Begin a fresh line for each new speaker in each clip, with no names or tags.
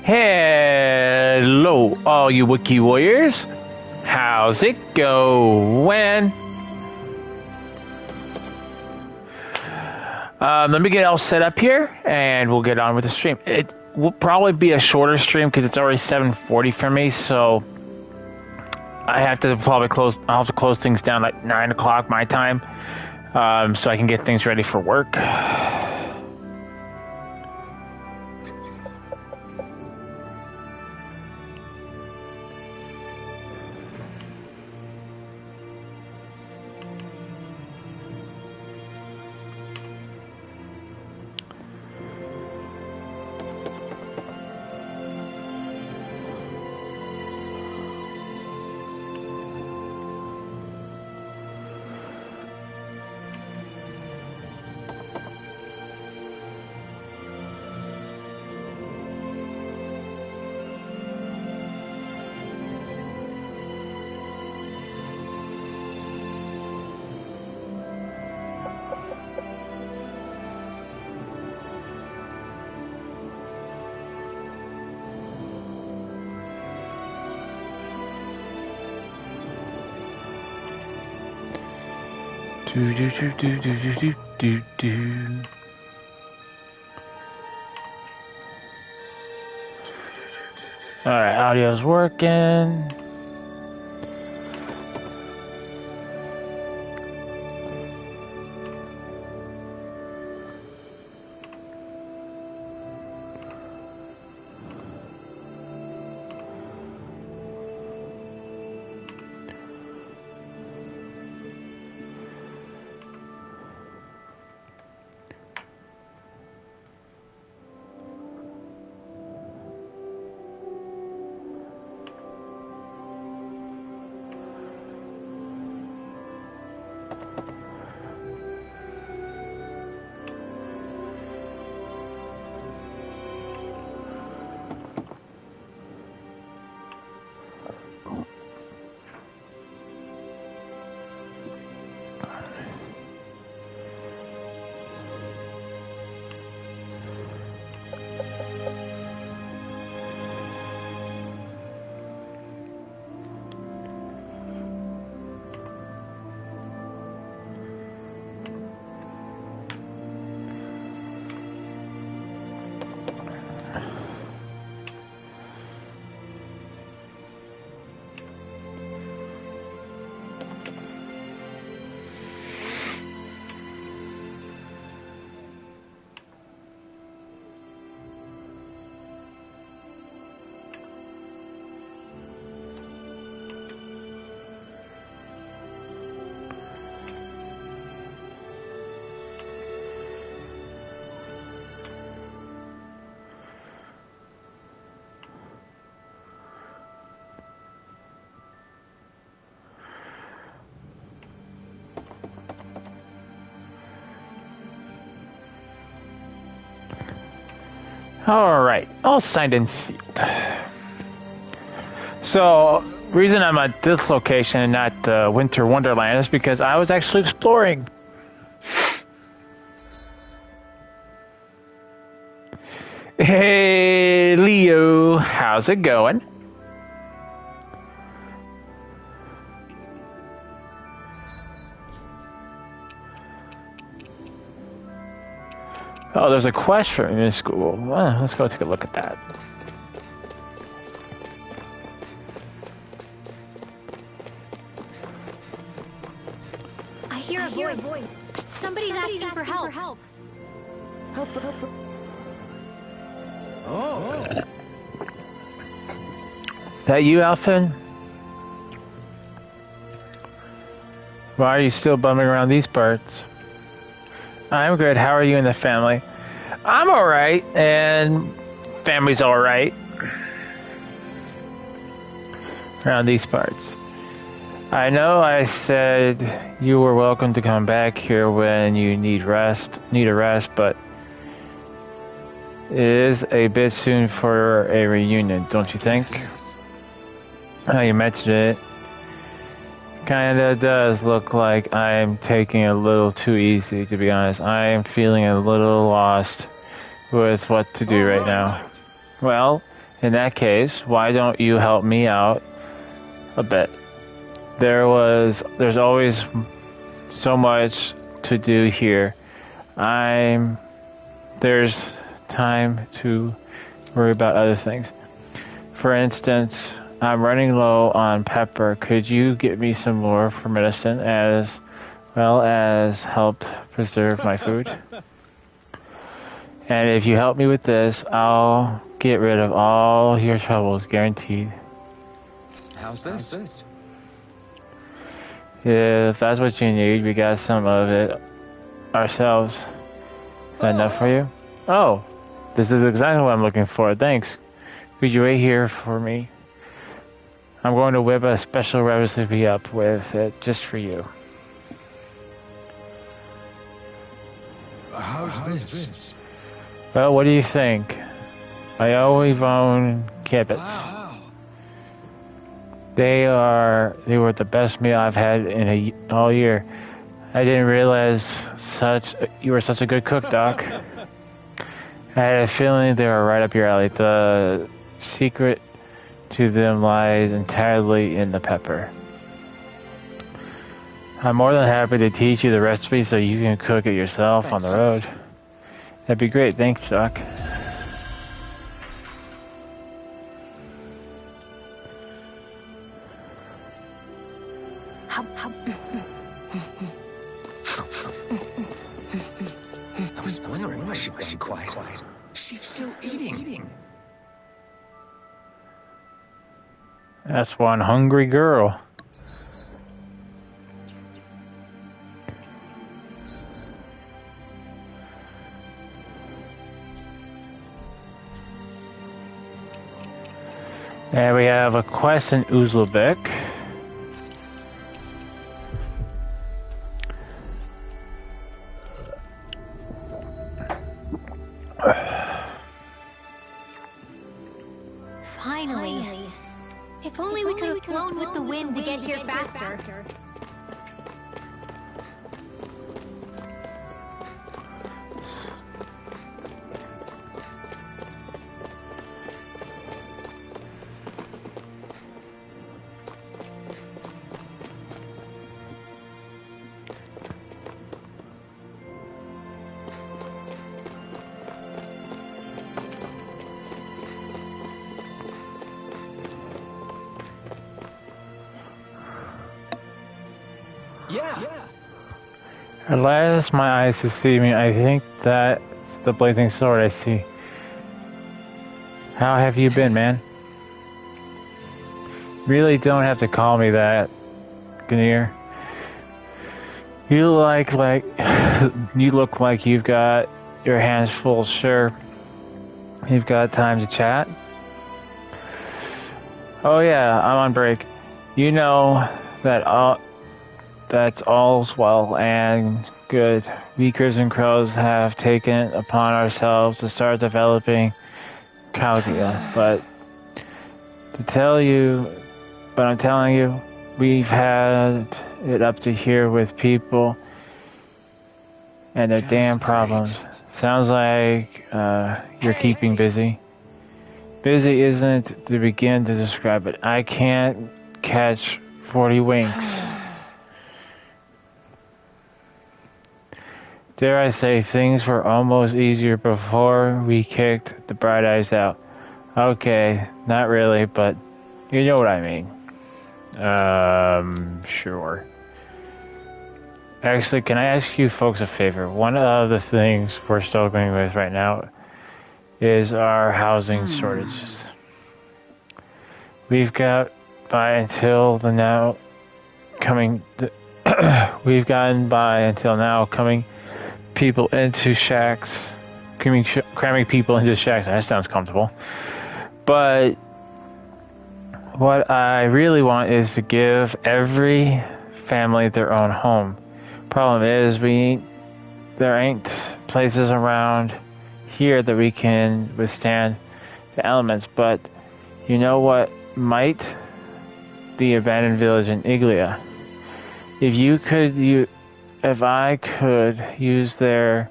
Hello, all you Wookiee warriors. How's it going? Let me get all set up here, and we'll get on with the stream. It will probably be a shorter stream because it's already 7:40 for me, so I have to probably I'll have to close things down like 9 o'clock my time, so I can get things ready for work. Alright, audio's working. Alright, all signed and sealed. So, reason I'm at this location and not Winter Wonderland is because I was actually exploring. Hey, Leo, how's it going? Oh, there's a quest for in school. Well, let's go take a look at that.
I hear a voice. Somebody's asking for help. Hope.
Oh. That you, Alphin? Why are you still bumming around these parts? I'm good. How are you and the family? I'm alright, and family's alright. Around these parts. I know I said you were welcome to come back here when you need a rest, but it is a bit soon for a reunion, don't you think? Oh, you mentioned it. Kinda does look like I'm taking it a little too easy, to be honest. I am feeling a little lost with what to do right now. Well, In that case, why don't you help me out a bit? There's always so much to do here. There's time to worry about other things. For instance, I'm running low on pepper. Could you get me some more for medicine as well as help preserve my food? And if you help me with this, I'll get rid of all your troubles, guaranteed.
How's this?
If that's what you need, we got some of it ourselves. Is that enough for you? Oh, this is exactly what I'm looking for. Thanks. Could you wait here for me? I'm going to whip a special recipe up with it just for you.
How's this?
Well, what do you think? I always own kibitz.
Wow.
They were the best meal I've had in all year. I didn't realize you were such a good cook, Doc. I had a feeling they were right up your alley. The secret to them lies entirely in the pepper. I'm more than happy to teach you the recipe so you can cook it yourself on the road. That'd be great. Thanks, Doc.
I was wondering why she'd been quiet. She's still eating.
That's one hungry girl. And we have a quest in Uzlebek.
Finally. If only we could have flown with the wind to get here faster.
Yeah.
At last my eyes deceive me. I think that's the blazing sword I see. How have you been, man? Really don't have to call me that, Ganir. You look like you've got your hands full. Sure, you've got time to chat. Oh yeah, I'm on break. You know that's all's well and good. We Crimson Crows have taken upon ourselves to start developing Calgia, but I'm telling you, we've had it up to here with people and their damn problems. Sounds like you're keeping busy. Busy isn't to begin to describe it. I can't catch 40 winks. Dare I say, things were almost easier before we kicked the bright eyes out. Okay, not really, but you know what I mean. Sure. Actually, can I ask you folks a favor? One of the things we're struggling with right now is our housing shortages. We've got by until now coming people into shacks, cramming people into shacks. That sounds comfortable. But what I really want is to give every family their own home. Problem is, there ain't places around here that we can withstand the elements. But you know what might? The abandoned village in Iglia. If I could use their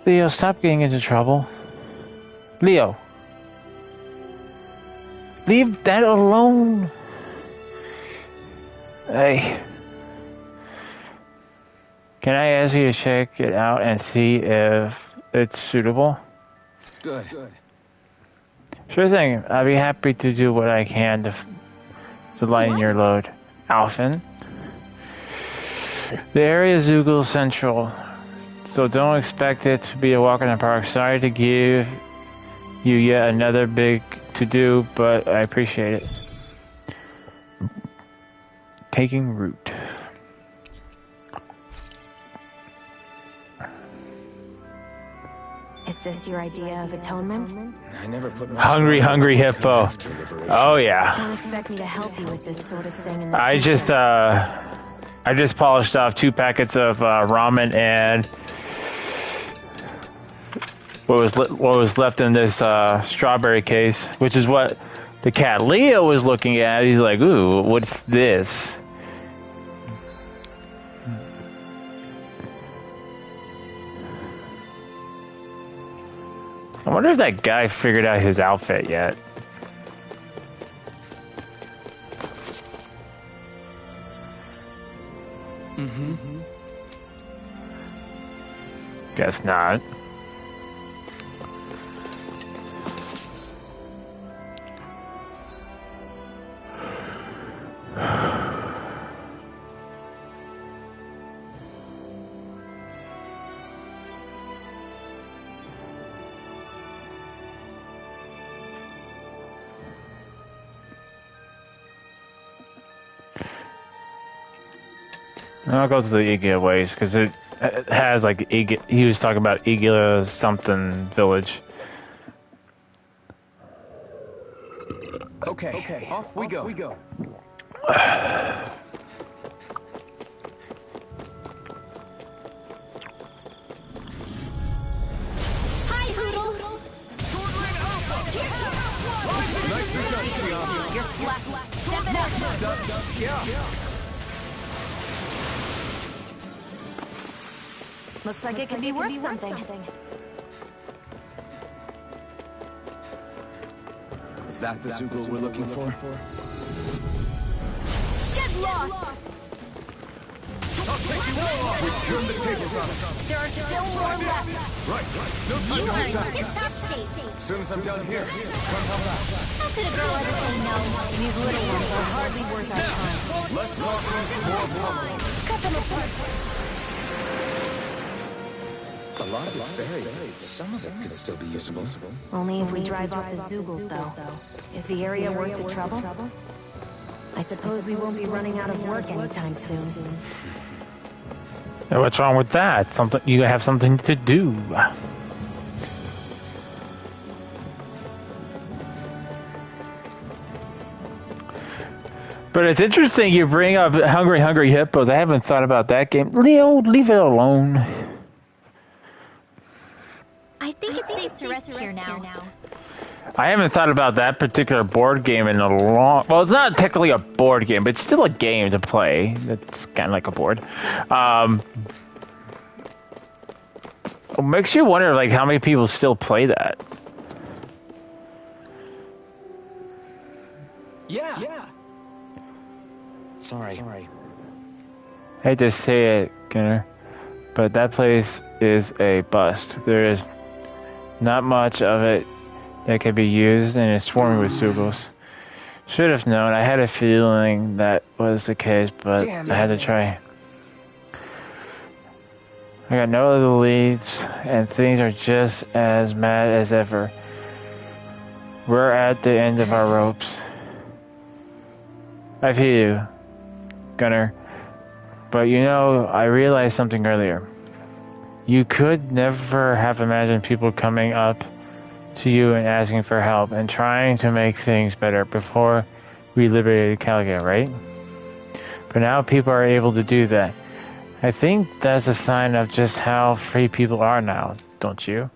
Leo, stop getting into trouble. Leo. Leave that alone. Hey. Can I ask you to check it out and see if it's suitable?
Good.
Sure thing. I'll be happy to do what I can to lighten your load. Alphen. The area is Zoogle Central, so don't expect it to be a walk in the park. Sorry to give you yet another big to-do, but I appreciate it. Taking root.
Is this your idea of atonement?
I never put much
Hungry hippo. Oh yeah.
Don't expect me to help you with this sort of thing in the
I just polished off 2 packets of ramen and what was left in this strawberry case, which is what the cat Leo was looking at. He's like, "Ooh, what's this?" I wonder if that guy figured out his outfit yet. Guess not. I'll go to the Igila ways because it has like he was talking about Igila something village.
Okay, off we go.
Hi, Hoodle.
Nicely done, Shia.
You're flat. Step it up.
Yeah.
Looks like it could be worth something.
Is that the Zoogle we're looking for?
Get lost.
I'll take you all. We've turned the tables on it.
There are still more left.
Right. No time
You
to
are
hold
in
back.
tip-top state.
As soon as I'm done here, come help out.
How could a girl ever say no?
These little ones are hardly worth our time.
Less talking, more pummeling.
Cut them apart.
A lot of it's buried. Some of it could still be usable.
Only if we drive off the Zoogles, though. Is the area worth the trouble? I suppose we won't be running out of work anytime soon.
What's wrong with that? You have something to do. But it's interesting you bring up Hungry Hippos. I haven't thought about that game. Leo, leave it alone.
I think it's safe to rest here now.
I haven't thought about that particular board game in a long... Well, it's not technically a board game, but it's still a game to play. It's kind of like a board. It makes you wonder, like, how many people still play that.
Yeah. Sorry.
I hate to say it, Gunnar, but that place is a bust. There is not much of it that can be used, and it's swarming with Zoogles. Should have known. I had a feeling that was the case, but I had to try. I got no other leads, and things are just as mad as ever. We're at the end of our ropes. I feel you, Gunnar. But you know, I realized something earlier. You could never have imagined people coming up to you and asking for help and trying to make things better before we liberated Caliga, right? But now people are able to do that. I think that's a sign of just how free people are now, don't you?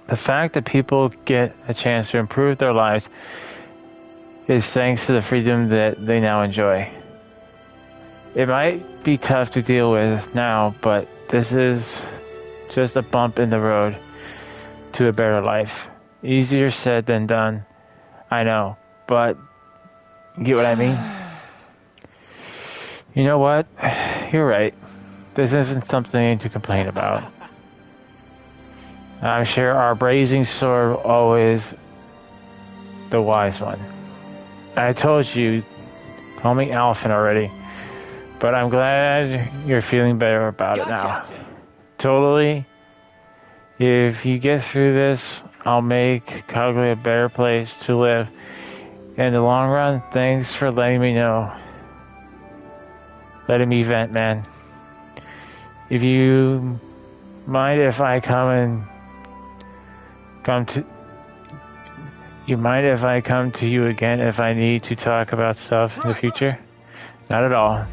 The fact that people get a chance to improve their lives is thanks to the freedom that they now enjoy. It might be tough to deal with now, but this is just a bump in the road to a better life. Easier said than done, I know, but you get what I mean? You know what? You're right. This isn't something to complain about. I'm sure our brazen sword always the wise one. I told you, call me Alphen already, but I'm glad you're feeling better about it now. Totally. If you get through this, I'll make Cogli a better place to live. In the long run, thanks for letting me know. Letting me vent, man. If you mind if I come to you again if I need to talk about stuff in the future? Not at all.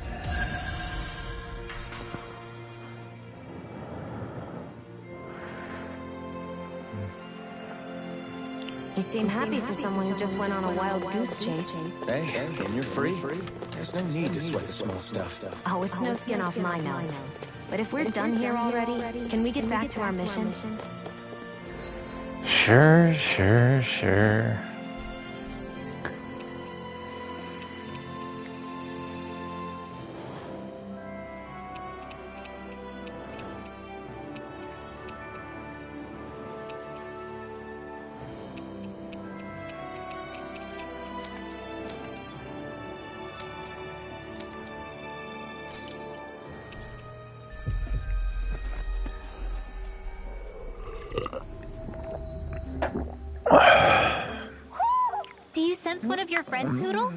You seem happy for someone who just went on a wild goose chase.
Hey, when you're free, there's no need to sweat the small stuff.
Oh, it's no skin off my nose. But if we're done here already, can we get back to our mission?
Sure.
Do you sense one of your friends, Hoodle?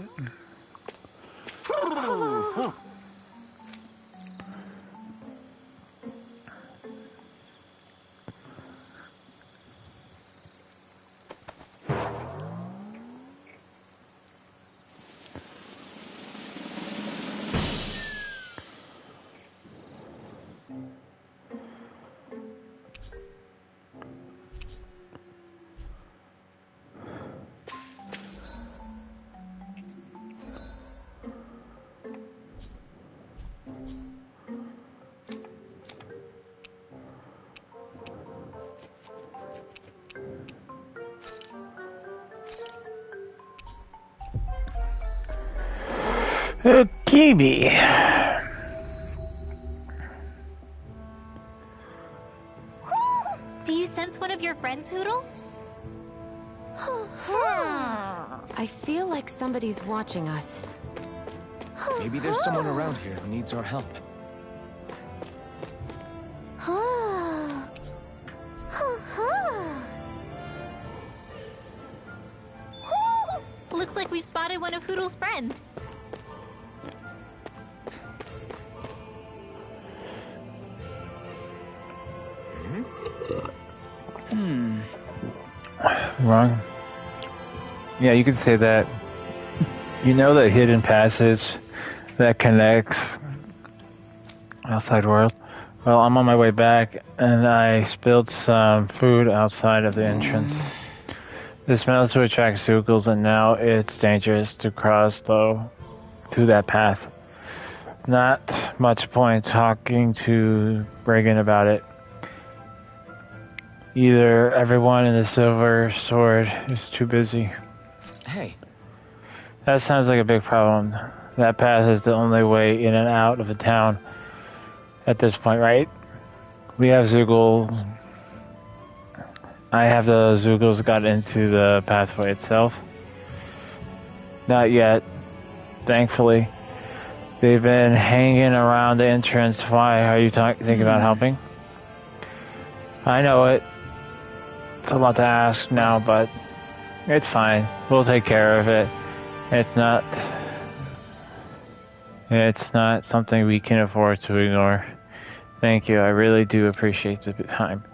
Kibi.
Do you sense one of your friends, Hoodle?
I feel like somebody's watching us.
Maybe there's someone around here who needs our help.
Looks like we've spotted one of Hoodle's friends.
Wrong. Yeah, you could say that. You know that hidden passage that connects outside world? Well, I'm on my way back and I spilled some food outside of the entrance. It smells to attract Zoogles and now it's dangerous to cross through that path. Not much point talking to Reagan about it. Either everyone in the Silver Sword is too busy.
Hey.
That sounds like a big problem. That path is the only way in and out of the town at this point, right? We have Zoogles. Have the Zoogles got into the pathway itself? Not yet, thankfully. They've been hanging around the entrance. Why? Are you thinking about helping? I know it. It's a lot to ask now, but it's fine. We'll take care of it. It's not something we can afford to ignore. Thank you. I really do appreciate the time.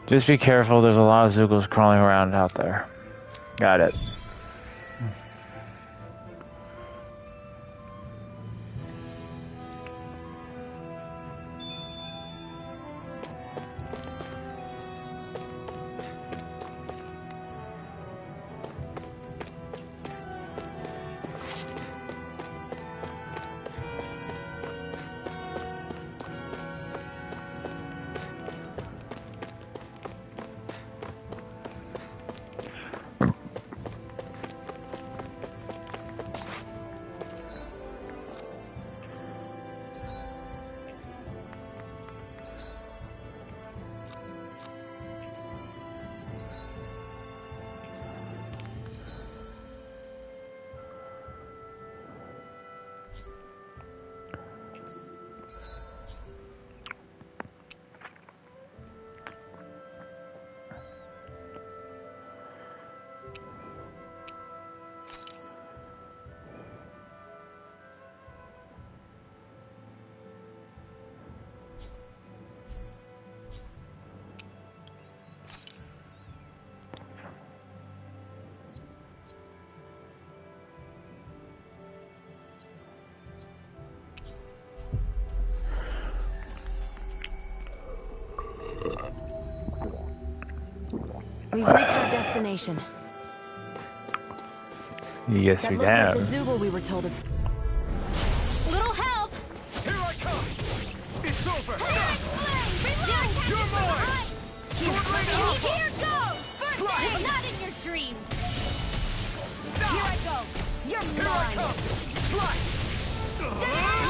Just be careful. There's a lot of Zoogles crawling around out there. Got it.
We've reached our destination.
Yes,
That
we
looks like
have.
the Zoogle we were told of.
Little help!
Here I come! It's over!
You're
mine! Sword Lane Alpha!
Here goes! Birthday! Not in your dreams! Here I go! You're
Here I
mine!
come! Slice!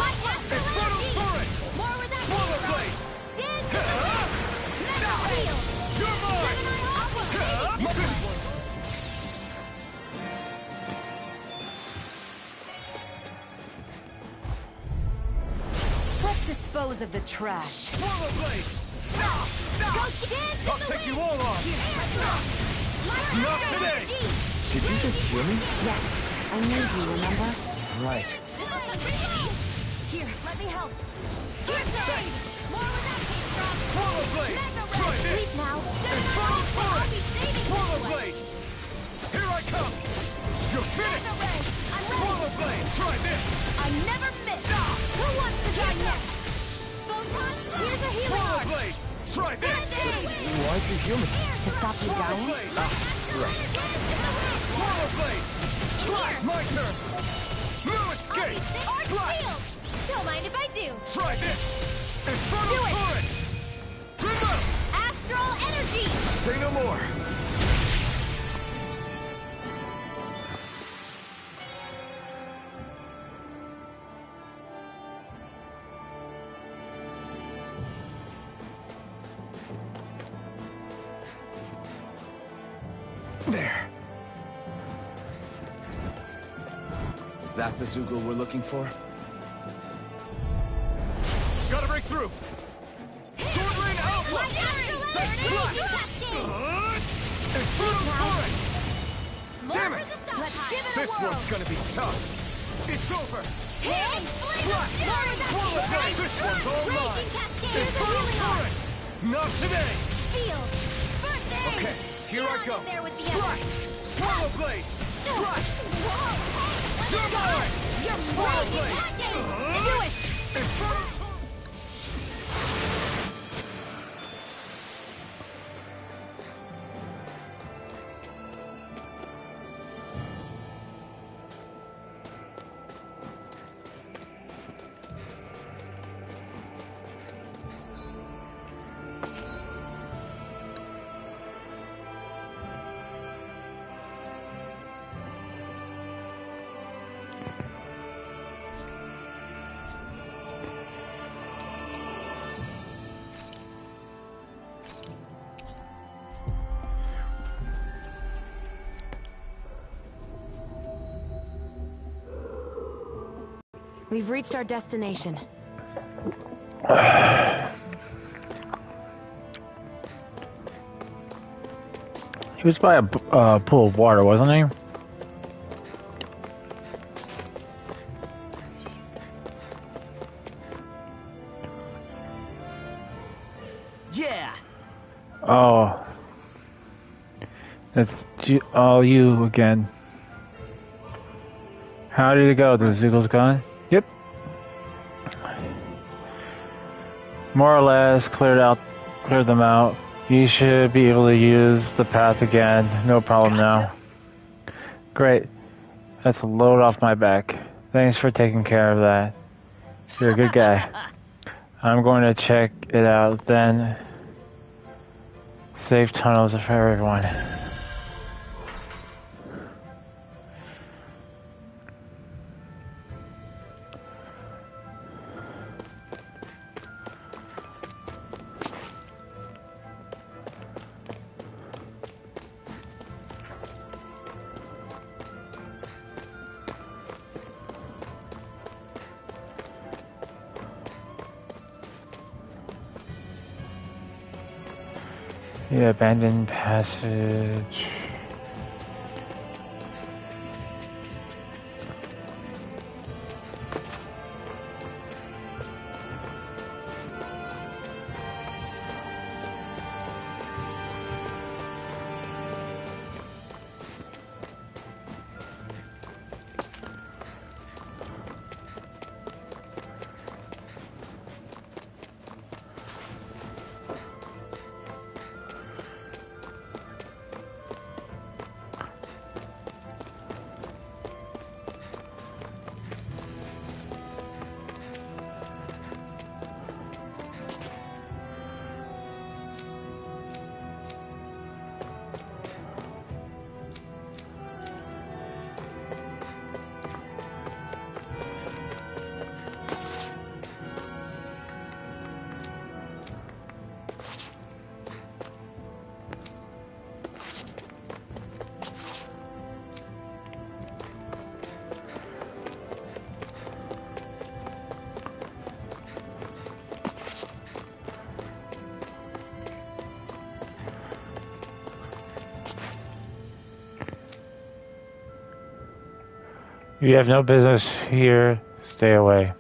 Light Astral
Infernal
Energy!
Torrent!
More where that
Swallow
came from!
Blade!
Dig!
Huh?
Mega Field!
You're mine!
Gemini Aqua!
Huh?
Baby
This
Pistol!
one!
Let's dispose of the trash.
Swallow Blade!
Ghost Dance
I'll take you all on! Not today!
Did you just hear me?
Yes, I need you, remember?
Right.
Here, let me help. Here's the thing! More where that came from!
Swallow Blade!
Mega
Try
Red!
this!
Sleep now!
Infernal
I'll
Torrent!
be saving
Swallow
anyway.
Blade! Here I come! You're
Mega
finished!
Red! I'm
Swallow
ready!
Blade! Try this!
I never miss! Who wants to die next? Photon! Here's a healing
Swallow
arc!
Blade! Try this!
Why'd you heal me?
To stop you
Swallow
dying?
Blade!
Right.
Swallow Blade! Slide! My turn! No escape! Slide!
Don't mind if I do.
Try this! Infernal
Do it!
Torrent! Remote!
Astral Energy!
Say no more! There.
Is that the Zoogle we're looking for?
Gotta break through! Sword Lane Alpha! Infernal Torrent! Damn it!
Let's give it a
This
whirl!
one's gonna be tough! It's over!
Hey!
Swallow Blade! This one's all mine! Infernal Torrent! Not today!
Field! Birthday!
Okay, here I go!
There with the
Strike! Swallow Blade! Strike! You're mine!
You're
Swallow
mine!
Blade!
Do it!
Infernal
We've reached our destination.
He was by a pool of water, wasn't he?
Yeah!
Oh. That's all you again. How did it go? The Zoogle's gone? Yep. More or less cleared them out. You should be able to use the path again. No problem now. Great. That's a load off my back. Thanks for taking care of that. You're a good guy. I'm going to check it out then. Safe tunnels for everyone. The abandoned passage. You have no business here. Stay away.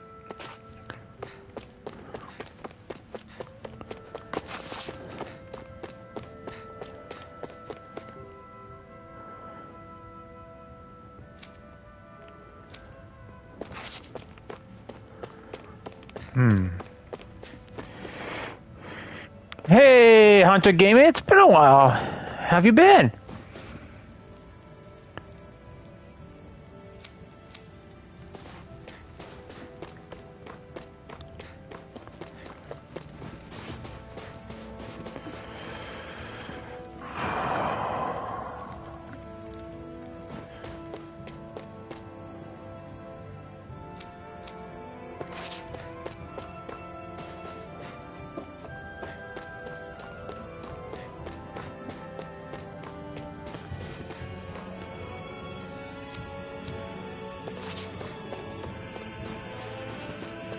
Hey, Hunter Gaming, it's been a while. How have you been?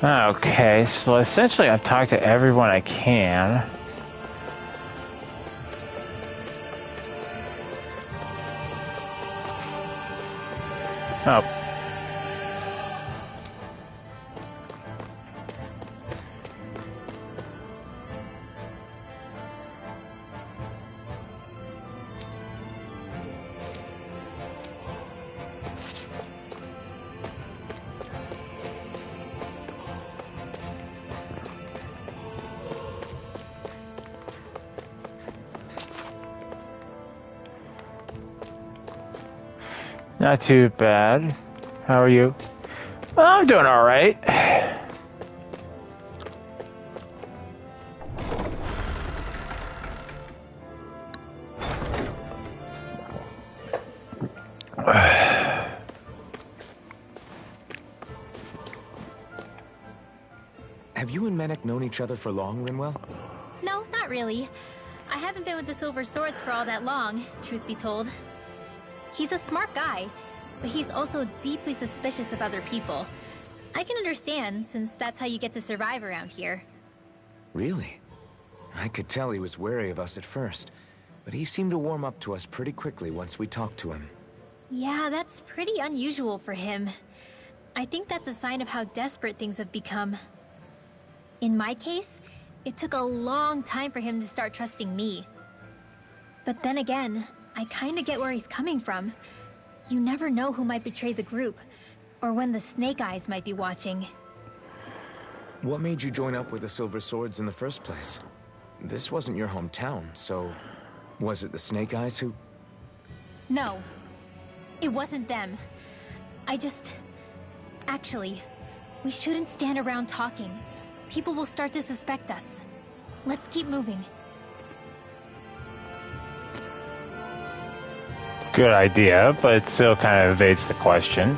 Okay, so essentially I've talked to everyone I can. Oh. Not too bad. How are you? Well, I'm doing all right.
Have you and Menek known each other for long, Rinwell?
No, not really. I haven't been with the Silver Swords for all that long, truth be told. He's a smart guy, but he's also deeply suspicious of other people. I can understand, since that's how you get to survive around here.
Really? I could tell he was wary of us at first, but he seemed to warm up to us pretty quickly once we talked to him.
Yeah, that's pretty unusual for him. I think that's a sign of how desperate things have become. In my case, it took a long time for him to start trusting me. But then again, I kinda get where he's coming from. You never know who might betray the group, or when the Snake Eyes might be watching.
What made you join up with the Silver Swords in the first place? This wasn't your hometown, so... was it the Snake Eyes who...
No, it wasn't them. Actually, we shouldn't stand around talking. People will start to suspect us. Let's keep moving.
Good idea, but it still kind of evades the question.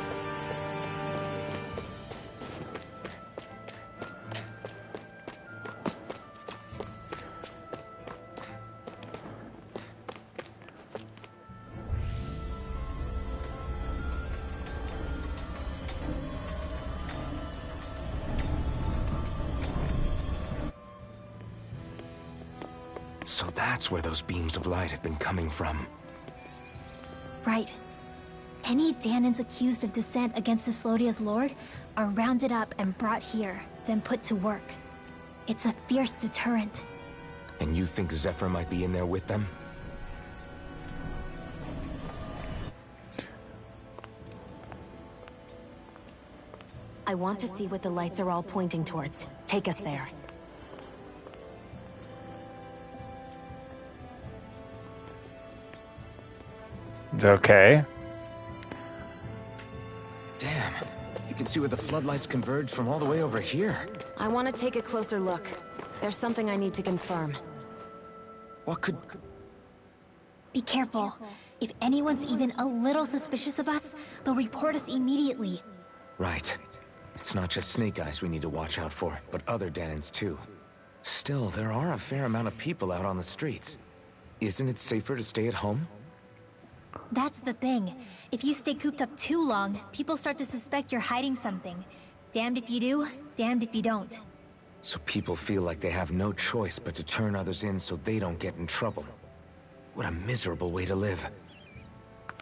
So that's where those beams of light have been coming from.
Right. Any Danans accused of dissent against the Slodia's lord are rounded up and brought here, then put to work. It's a fierce deterrent.
And you think Zephyr might be in there with them?
I want to see what the lights are all pointing towards. Take us there.
Okay.
Damn. You can see where the floodlights converge from all the way over here.
I want to take a closer look. There's something I need to confirm.
What could...
Be careful. If anyone's even a little suspicious of us, they'll report us immediately.
Right. It's not just Snake Eyes we need to watch out for, but other Danans too. Still, there are a fair amount of people out on the streets. Isn't it safer to stay at home?
That's the thing. If you stay cooped up too long, people start to suspect you're hiding something. Damned if you do, damned if you don't.
So people feel like they have no choice but to turn others in so they don't get in trouble. What a miserable way to live.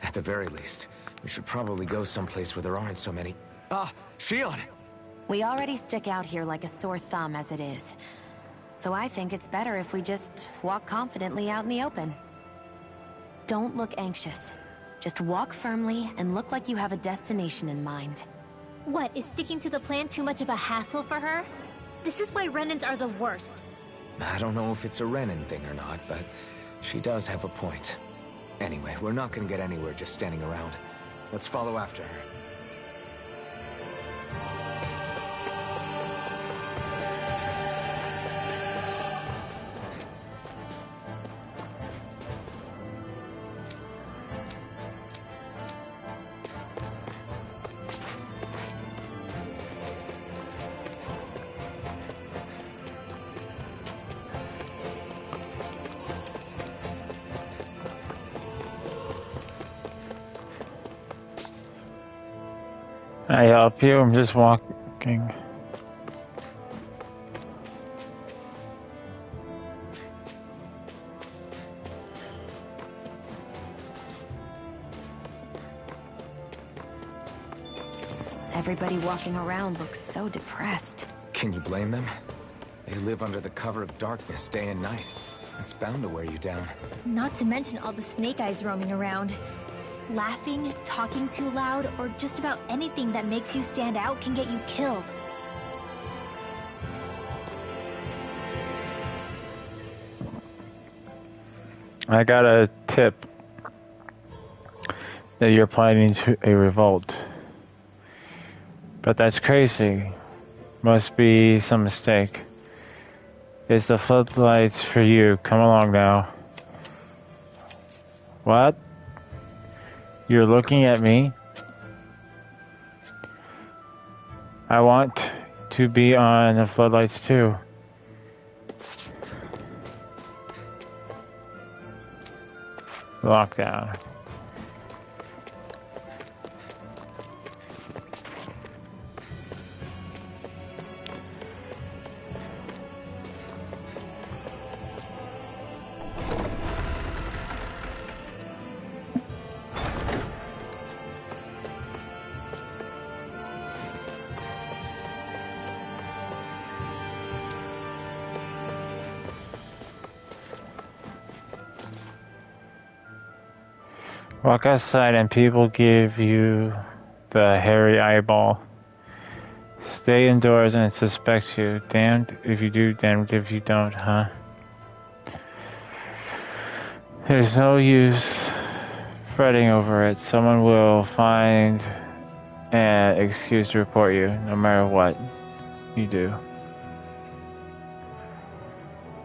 At the very least, we should probably go someplace where there aren't so many... Ah, Shion!
We already stick out here like a sore thumb as it is. So I think it's better if we just walk confidently out in the open. Don't look anxious. Just walk firmly and look like you have a destination in mind.
What, is sticking to the plan too much of a hassle for her? This is why Renans are the worst.
I don't know if it's a Renan thing or not, but she does have a point. Anyway, we're not gonna get anywhere just standing around. Let's follow after her.
I help you? I'm just walking.
Everybody walking around looks so depressed.
Can you blame them? They live under the cover of darkness day and night. It's bound to wear you down.
Not to mention all the snake eyes roaming around. Laughing, talking too loud, or just about anything that makes you stand out can get you killed.
I got a tip that you're planning a revolt. But that's crazy. Must be some mistake. It's the floodlights for you. Come along now. What? You're looking at me? I want to be on the floodlights too. Lockdown. Walk outside and people give you the hairy eyeball. Stay indoors and it suspects you. Damned if you do, damned if you don't, huh? There's no use fretting over it. Someone will find an excuse to report you, no matter what you do.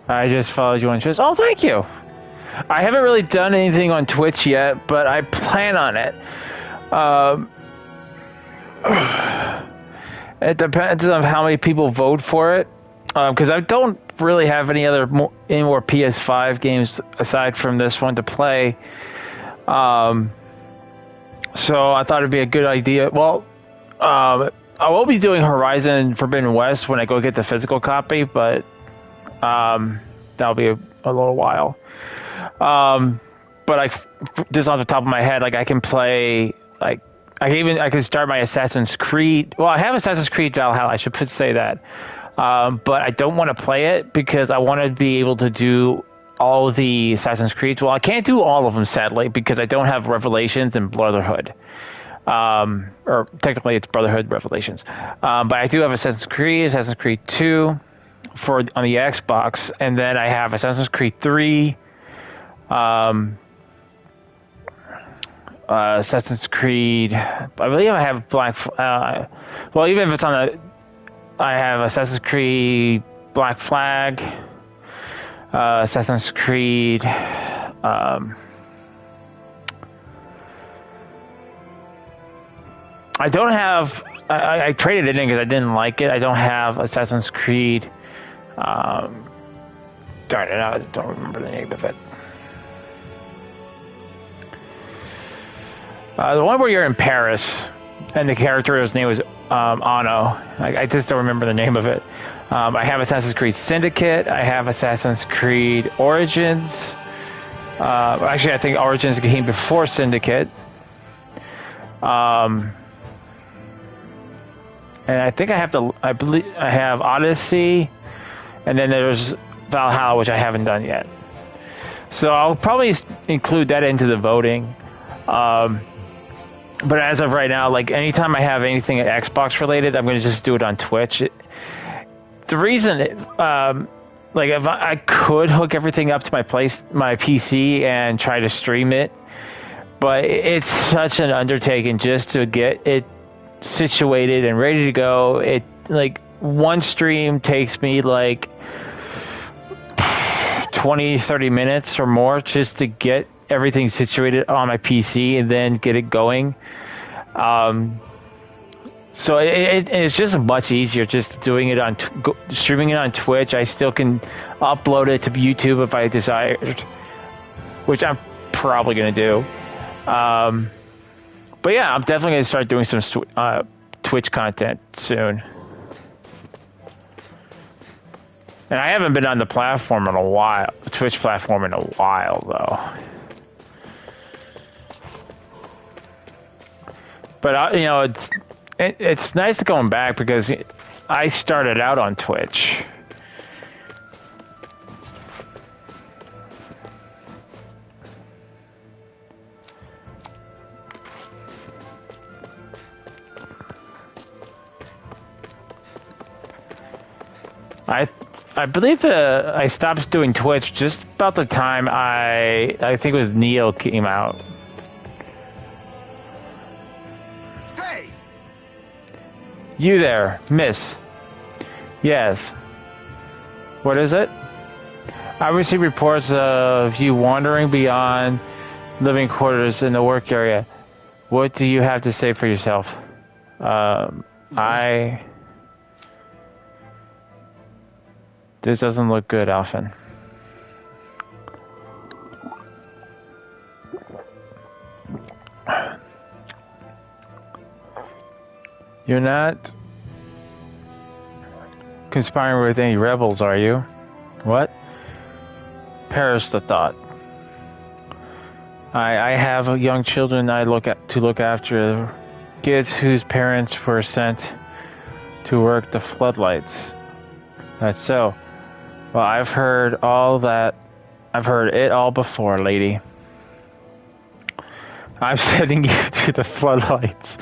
I just followed you on Twitch. Oh, thank you! I haven't really done anything on Twitch yet, but I plan on it. It depends on how many people vote for it, because I don't really have any more PS5 games aside from this one to play. So I thought it'd be a good idea. Well, I will be doing Horizon Forbidden West when I go get the physical copy, but that'll be a little while. But just off the top of my head, like I can play, like I can start my Assassin's Creed. Well, I have Assassin's Creed Valhalla. I should say that, but I don't want to play it because I want to be able to do all the Assassin's Creeds. Well, I can't do all of them sadly because I don't have Revelations and Brotherhood. Or technically it's Brotherhood Revelations. But I do have Assassin's Creed 2 on the Xbox, and then I have Assassin's Creed 3. Assassin's Creed. I believe I have well, even if it's on I have Assassin's Creed Black Flag, Assassin's Creed. I don't have. I traded it in because I didn't like it. I don't have Assassin's Creed. Darn it! I don't remember the name of it. The one where you're in Paris, and the character's name was Anno. I just don't remember the name of it. I have Assassin's Creed Syndicate. I have Assassin's Creed Origins. Actually, I think Origins came before Syndicate. And I think I believe I have Odyssey, and then there's Valhalla, which I haven't done yet. So I'll probably include that into the voting. But as of right now, like anytime I have anything Xbox related, I'm going to just do it on Twitch. The reason, like if I could hook everything up to my PC and try to stream it, but it's such an undertaking just to get it situated and ready to go. It like one stream takes me like 20-30 minutes or more just to get everything situated on my PC and then get it going. So it's just much easier just doing it on streaming it on Twitch. I still can upload it to YouTube if I desired, which I'm probably going to do. But yeah, I'm definitely going to start doing some Twitch content soon. And I haven't been on the platform in a while, Twitch platform in a while though. But you know, it's nice going back because I started out on Twitch. I believe I stopped doing Twitch just about the time I think it was Neo came out.
Hey!
You there, miss. Yes. What is it? I received reports of you wandering beyond living quarters in the work area. What do you have to say for yourself? This doesn't look good, Alphen. You're not conspiring with any rebels, are you? What? Perish the thought. I have young children I to look after, kids whose parents were sent to work the floodlights. That's so. Well, I've heard all that. I've heard it all before, lady. I'm sending you to the floodlights.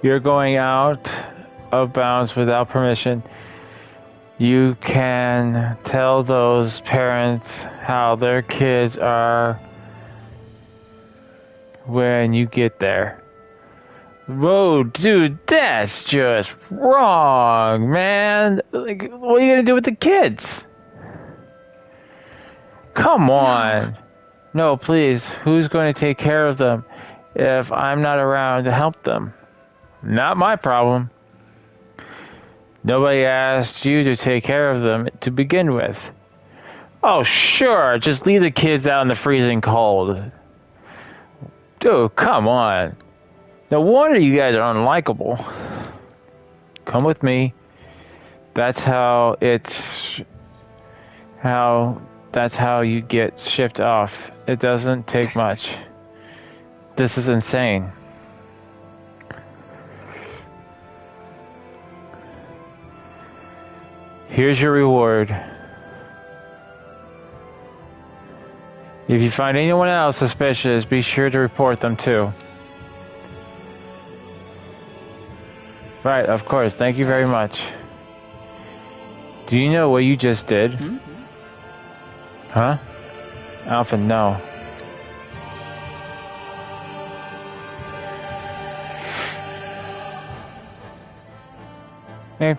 You're going out of bounds without permission. You can tell those parents how their kids are when you get there. Whoa, dude, that's just wrong, man. Like, what are you gonna do with the kids? Come on. No, please. Who's going to take care of them if I'm not around to help them? Not my problem. Nobody asked you to take care of them to begin with. Oh, sure. Just leave the kids out in the freezing cold. Dude, come on. No wonder you guys are unlikable. Come with me. That's how you get shipped off. It doesn't take much. This is insane. Here's your reward. If you find anyone else suspicious, be sure to report them too. Right, of course. Thank you very much. Do you know what you just did? Huh? Alpha, no. Hey.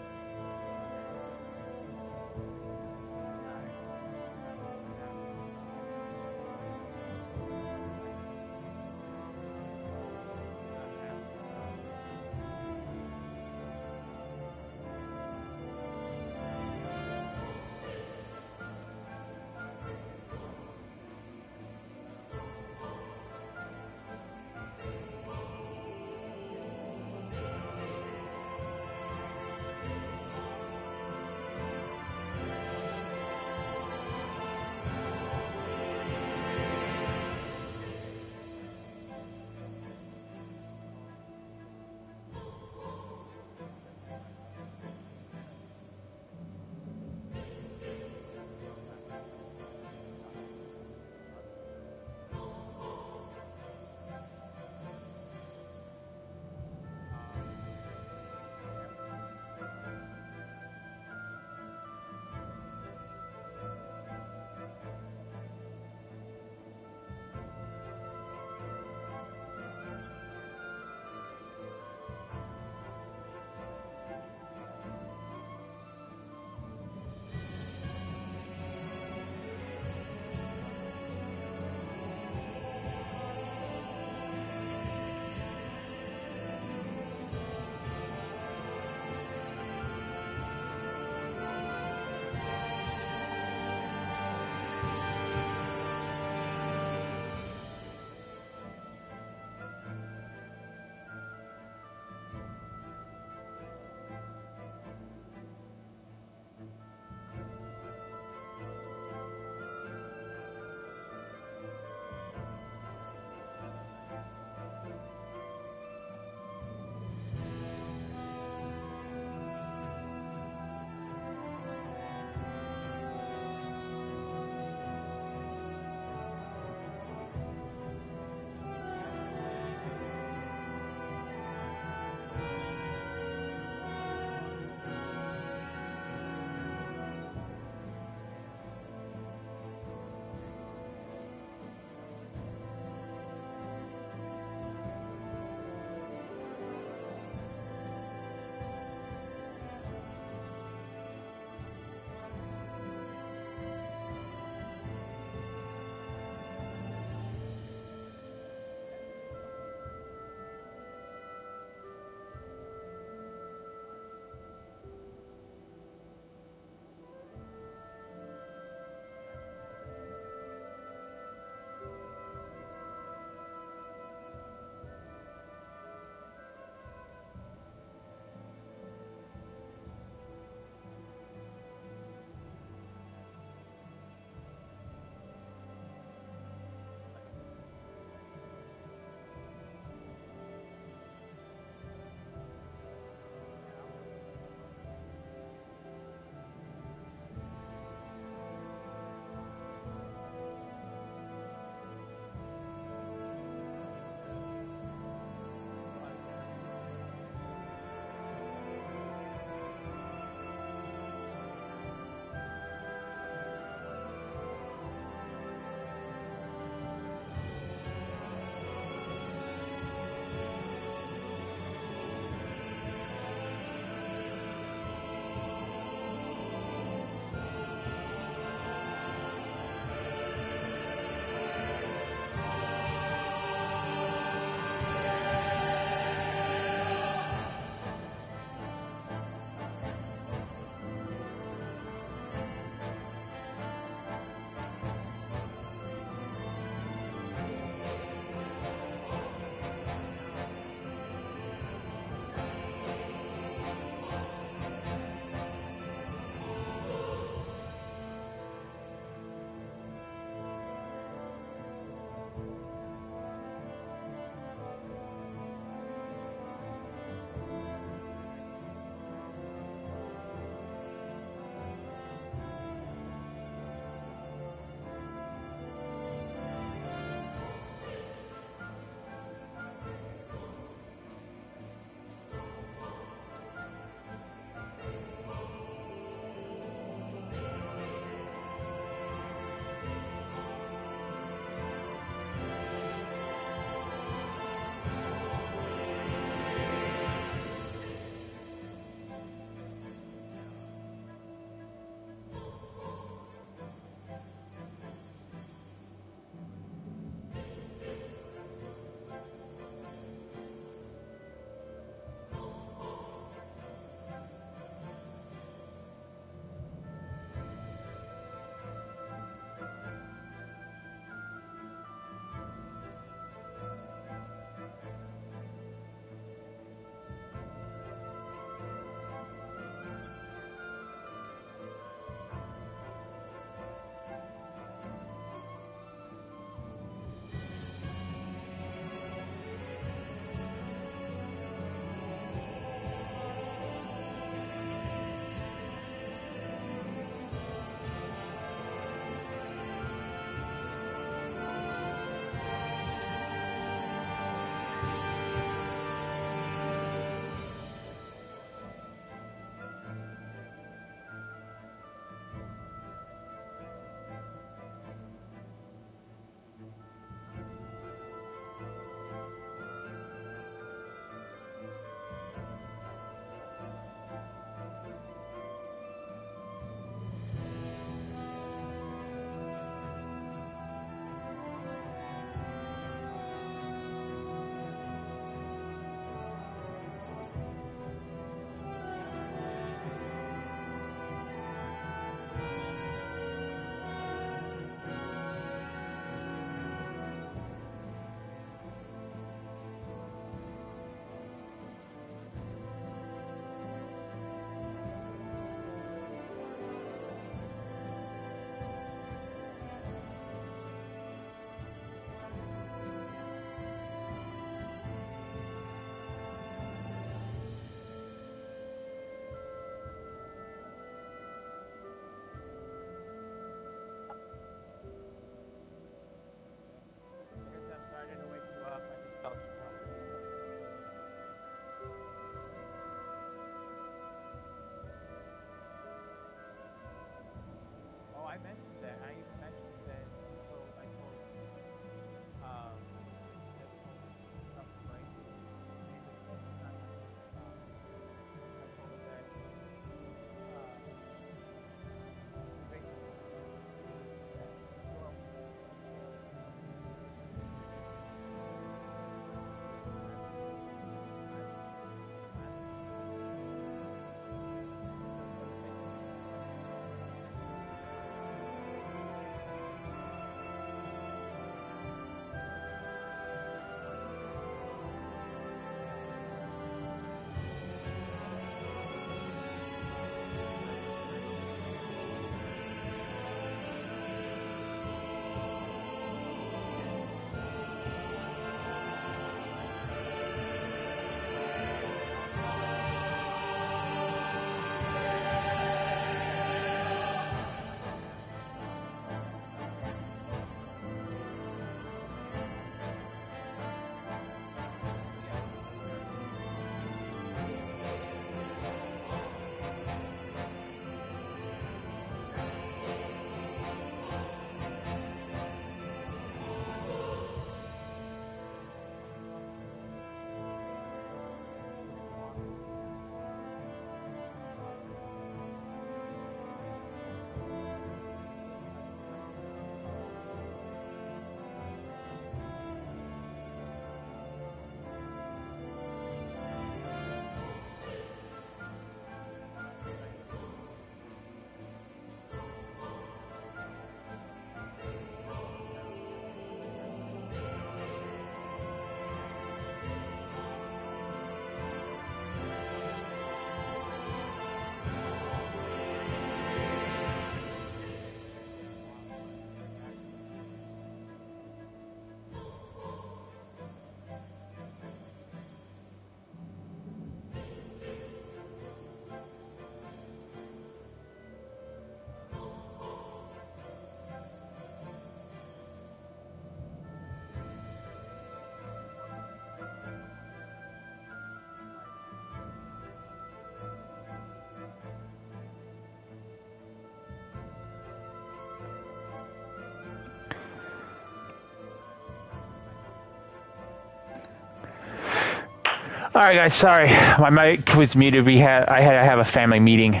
right, guys. Sorry, my mic was muted. I had to have a family meeting.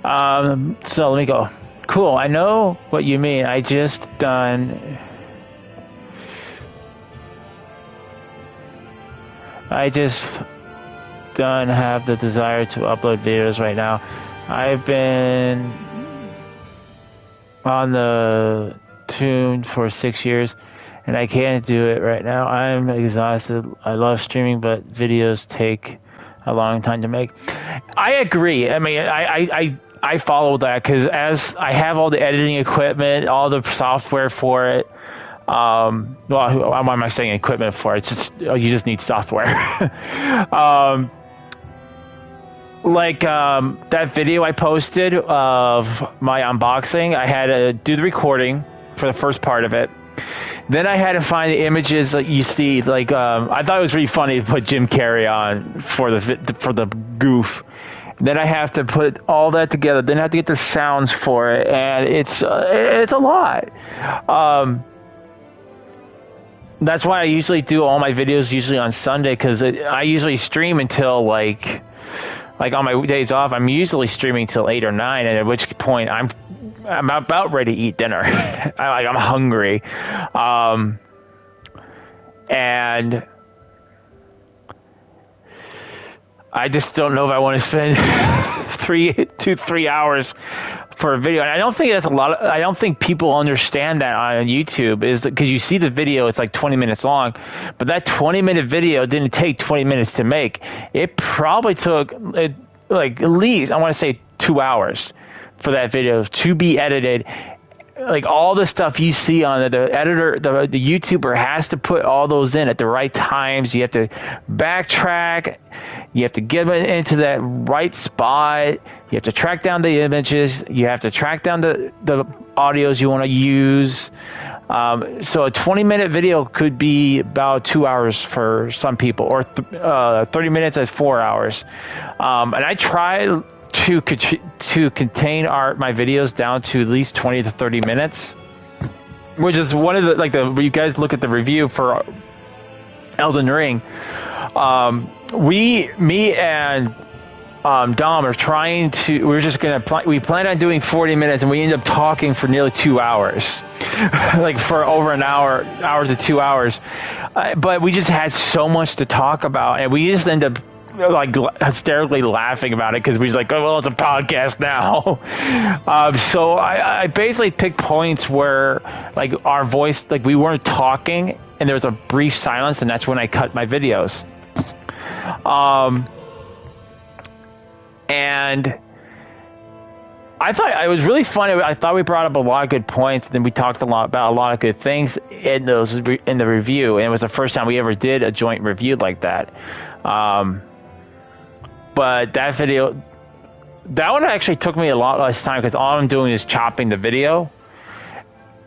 So let me go. Cool. I know what you mean. I just don't have the desire to upload videos right now. I've been on the tune for 6 years, and I can't do it right now. I'm exhausted. I love streaming, but videos take a long time to make. I agree. I mean, I follow that because as I have all the editing equipment, all the software for it. Well, why am I saying equipment for it? It's just you just need software. That video I posted of my unboxing, I had to do the recording for the first part of it. Then I had to find the images that you see. I thought it was really funny to put Jim Carrey on for the goof. Then I have to put all that together. Then I have to get the sounds for it, and it's a lot. That's why I usually do all my videos usually on Sunday, because I usually stream until like on my days off. I'm usually streaming till 8 or 9, and at which point I'm about ready to eat dinner. I'm hungry, and I just don't know if I want to spend 3 hours for a video. And I don't think that's a lot. I don't think people understand that on YouTube, is because you see the video, it's like 20 minutes long, but that 20-minute video didn't take 20 minutes to make. It probably took like at least, I want to say, 2 hours for that video to be edited. Like all the stuff you see on the editor, the YouTuber has to put all those in at the right times. You have to backtrack. You have to get it into that right spot. You have to track down the images. You have to track down the audios you want to use. So a 20-minute video could be about 2 hours for some people, or 30 minutes at 4 hours. And I try to contain my videos down to at least 20 to 30 minutes, which is one of the you guys look at the review for Elden Ring. Me and Dom are trying to. We plan on doing 40 minutes, and we end up talking for nearly 2 hours, like for over an hour to 2 hours. But we just had so much to talk about, and we just end up like hysterically laughing about it because we're just like, oh well, it's a podcast now. So I basically picked points where like our voice, like we weren't talking, and there was a brief silence, and that's when I cut my videos. And I thought it was really funny. I thought we brought up a lot of good points, and then we talked about a lot of good things in the review. And it was the first time we ever did a joint review like that. But that video, that one actually took me a lot less time because all I'm doing is chopping the video.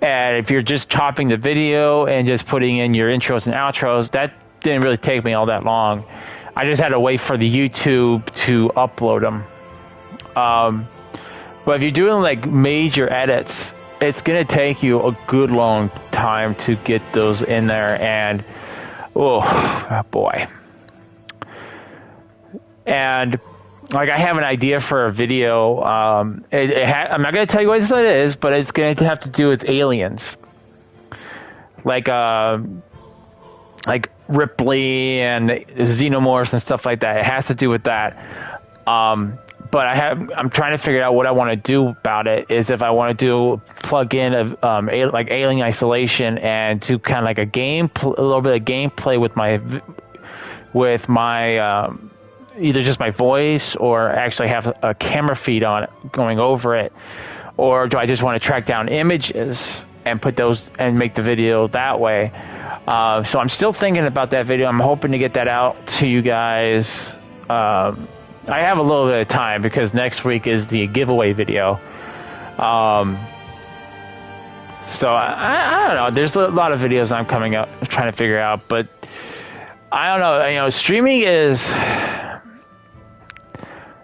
And if you're just chopping the video and just putting in your intros and outros, that didn't really take me all that long. I just had to wait for the YouTube to upload them. But if you're doing like major edits, it's gonna take you a good long time to get those in there, and oh boy. And like I have an idea for a video. I'm not gonna tell you what it is, but it's gonna have to do with aliens, like Ripley and xenomorphs and stuff like that. It has to do with that. But I'm trying to figure out what I want to do about it. Is if I want to plug in like Alien Isolation and do kind of like a little bit of gameplay with my either just my voice, or actually have a camera feed on it going over it, or do I just want to track down images and put those and make the video that way? So I'm still thinking about that video. I'm hoping to get that out to you guys. I have a little bit of time because next week is the giveaway video. So I don't know. There's a lot of videos I'm trying to figure out, but I don't know. Streaming is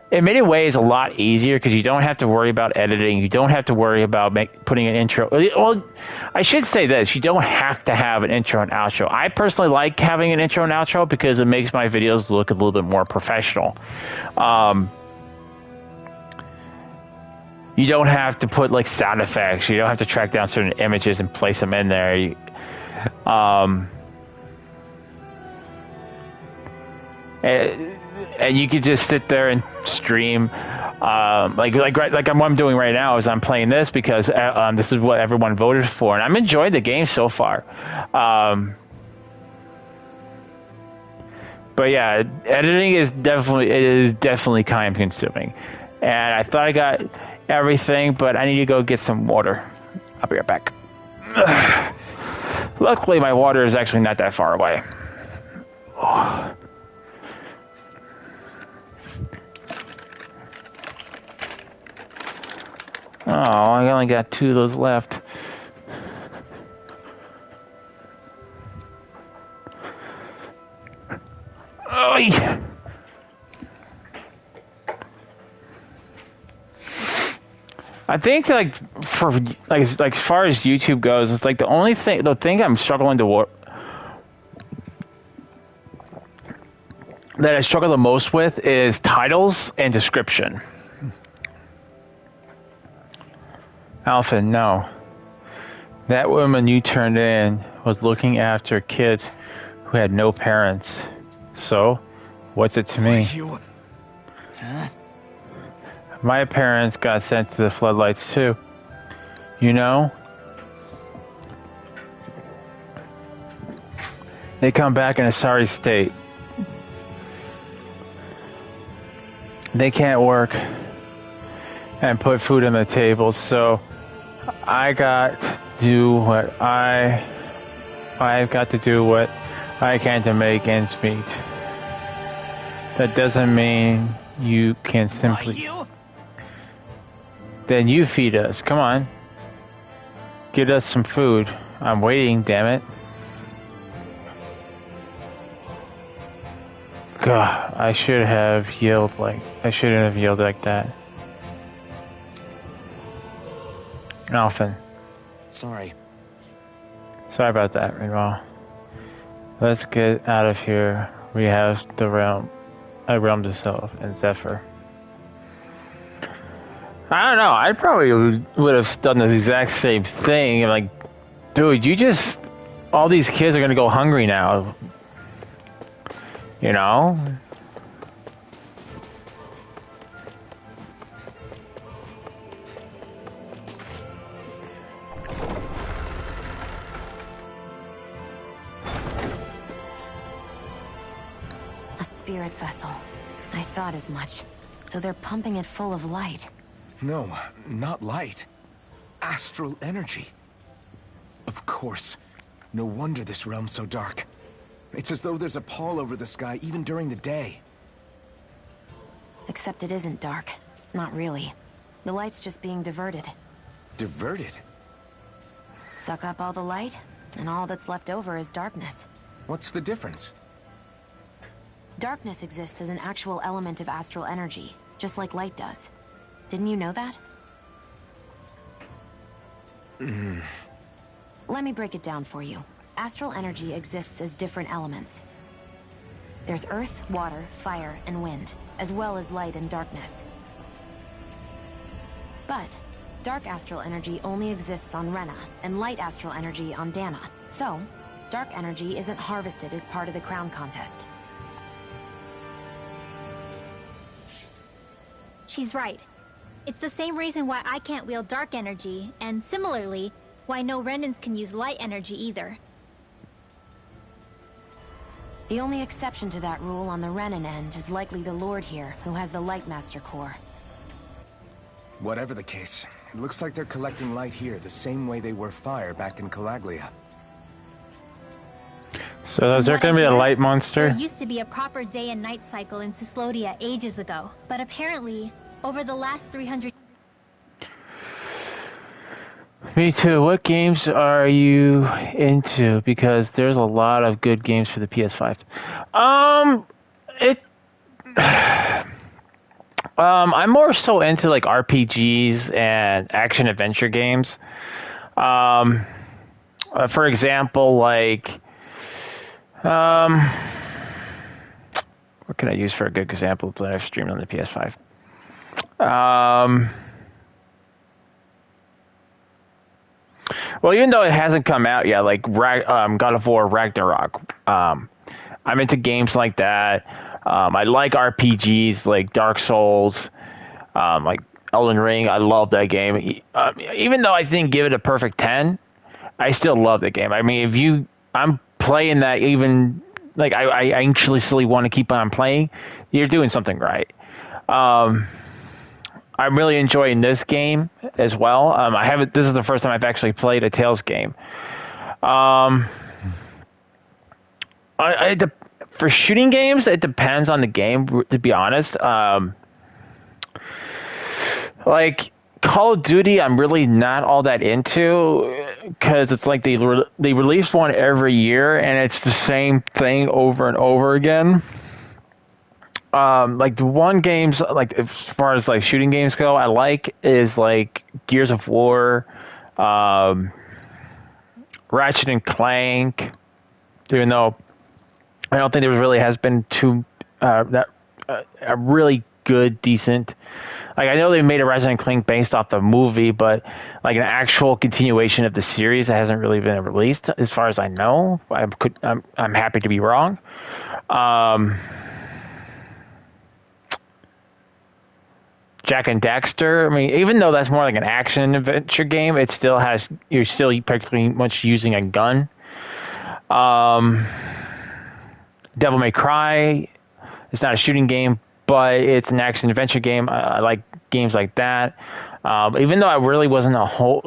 in many ways a lot easier because you don't have to worry about editing. You don't have to worry about putting an intro. Well, I should say this. You don't have to have an intro and outro. I personally like having an intro and outro because it makes my videos look a little bit more professional. You don't have to put like sound effects. You don't have to track down certain images and place them in there. And you could just sit there and stream, like what I'm doing right now is I'm playing this because this is what everyone voted for, and I'm enjoying the game so far. But yeah, editing is definitely time consuming, and I thought I got everything, but I need to go get some water. I'll be right back. Luckily, my water is actually not that far away. Oh, I only got 2 of those left. Oy! I think like for like as far as YouTube goes, it's like the thing I'm struggling that I struggle the most with is titles and description. Alpha, no. That woman you turned in was looking after kids who had no parents. So, what's it to me?
Huh?
My parents got sent to the floodlights too. You know? They come back in a sorry state. They can't work and put food on the table, so I've got to do what I can to make ends meet. That doesn't mean you can simply... Then you feed us. Come on. Get us some food. I'm waiting, damn it. God, I shouldn't have yelled like that. Alphen.
Sorry.
Sorry about that, Renwall. Let's get out of here. We have a realm to sell, and Zephyr. I don't know. I probably would have done the exact same thing. Like, dude, all these kids are gonna go hungry now. You know?
A spirit vessel. I thought as much. So they're pumping it full of light.
No, not light. Astral energy. Of course. No wonder this realm's so dark. It's as though there's a pall over the sky even during the day.
Except it isn't dark. Not really. The light's just being diverted.
Diverted?
Suck up all the light, and all that's left over is darkness.
What's the difference?
Darkness exists as an actual element of astral energy, just like light does. Didn't you know that? Let me break it down for you. Astral energy exists as different elements. There's earth, water, fire, and wind, as well as light and darkness. But dark astral energy only exists on Rena, and light astral energy on Dana. So, dark energy isn't harvested as part of the crown contest.
She's right. It's the same reason why I can't wield dark energy, and similarly, why no Renans can use light energy either.
The only exception to that rule on the Renan end is likely the Lord here, who has the Light Master core.
Whatever the case, it looks like they're collecting light here the same way they were fire back in Calaglia.
So is there going to be a light monster?
There used to be a proper day and night cycle in Cyslodia ages ago, but apparently, over the last 300...
Me too. What games are you into? Because there's a lot of good games for the PS5. I'm more so into like RPGs and action adventure games. Um, for example, like, um, what can I use for a good example that I've streamed on the PS5? Um, well, even though it hasn't come out yet, like God of War Ragnarok, I'm into games like that. I like RPGs like Dark Souls, like Elden Ring. I love that game. Even though I didn't give it a perfect 10, I still love the game. I mean, I'm playing that even like I anxiously want to keep on playing. You're doing something right. Um, I'm really enjoying this game as well. I haven't. This is the first time I've actually played a Tales game. Um, for shooting games, it depends on the game. To be honest, like Call of Duty, I'm really not all that into because it's like they release one every year and it's the same thing over and over again. Like the one games like as far as like shooting games go, I like is like Gears of War, um, Ratchet and Clank. Even though I don't think there really has been a really good decent. Like I know they made a Ratchet and Clank based off the movie, but like an actual continuation of the series that hasn't really been released, as far as I know. I'm happy to be wrong. Um, Jack and Daxter. I mean, even though that's more like an action adventure game, it still has you're still practically much using a gun. Um, Devil May Cry. It's not a shooting game, but it's an action adventure game. I like games like that. Even though I really wasn't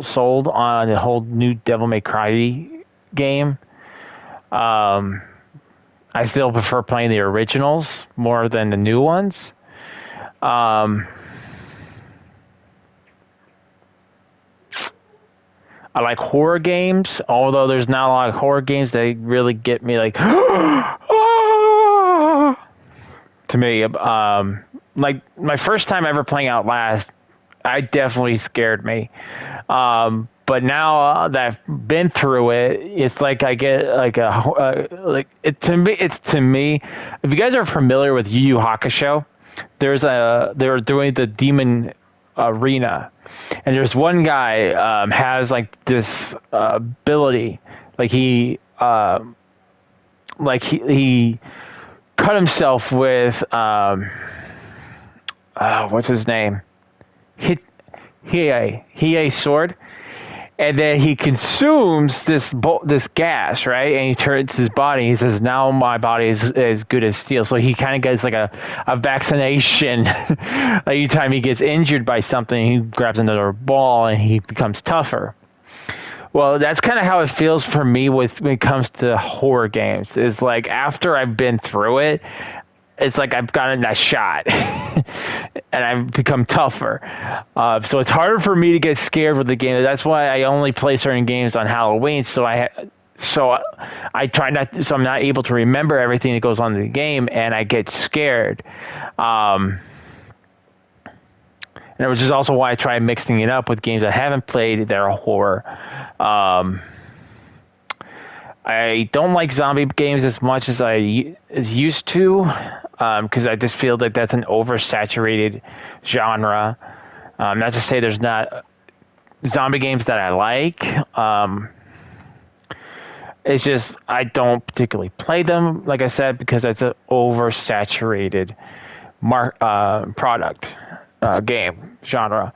sold on the whole new Devil May Cry game, I still prefer playing the originals more than the new ones. I like horror games, although there's not a lot of horror games that really get me like, to me, like my first time ever playing Outlast, I definitely scared me. But now that I've been through it, it's like I get like like it to me. It's to me. If you guys are familiar with Yu Yu Hakusho, they're doing the Demon Arena, and there's one guy has like this ability, like he cut himself with what's his name? Hiei sword, and then he consumes this gas, right? And he turns his body. He says, "Now my body is as good as steel." So he kind of gets like a vaccination. Anytime he gets injured by something, he grabs another ball and he becomes tougher. Well, that's kind of how it feels for me when it comes to horror games. Is like after I've been through it, it's like I've gotten that shot and I've become tougher. So it's harder for me to get scared with the game. That's why I only play certain games on Halloween. So I try not. So I'm not able to remember everything that goes on in the game, and I get scared. And which is also why I try mixing it up with games I haven't played that are horror. I don't like zombie games as much as I used to, because I just feel that that's an oversaturated genre. Not to say there's not zombie games that I like. It's just I don't particularly play them, like I said, because it's an oversaturated product game genre.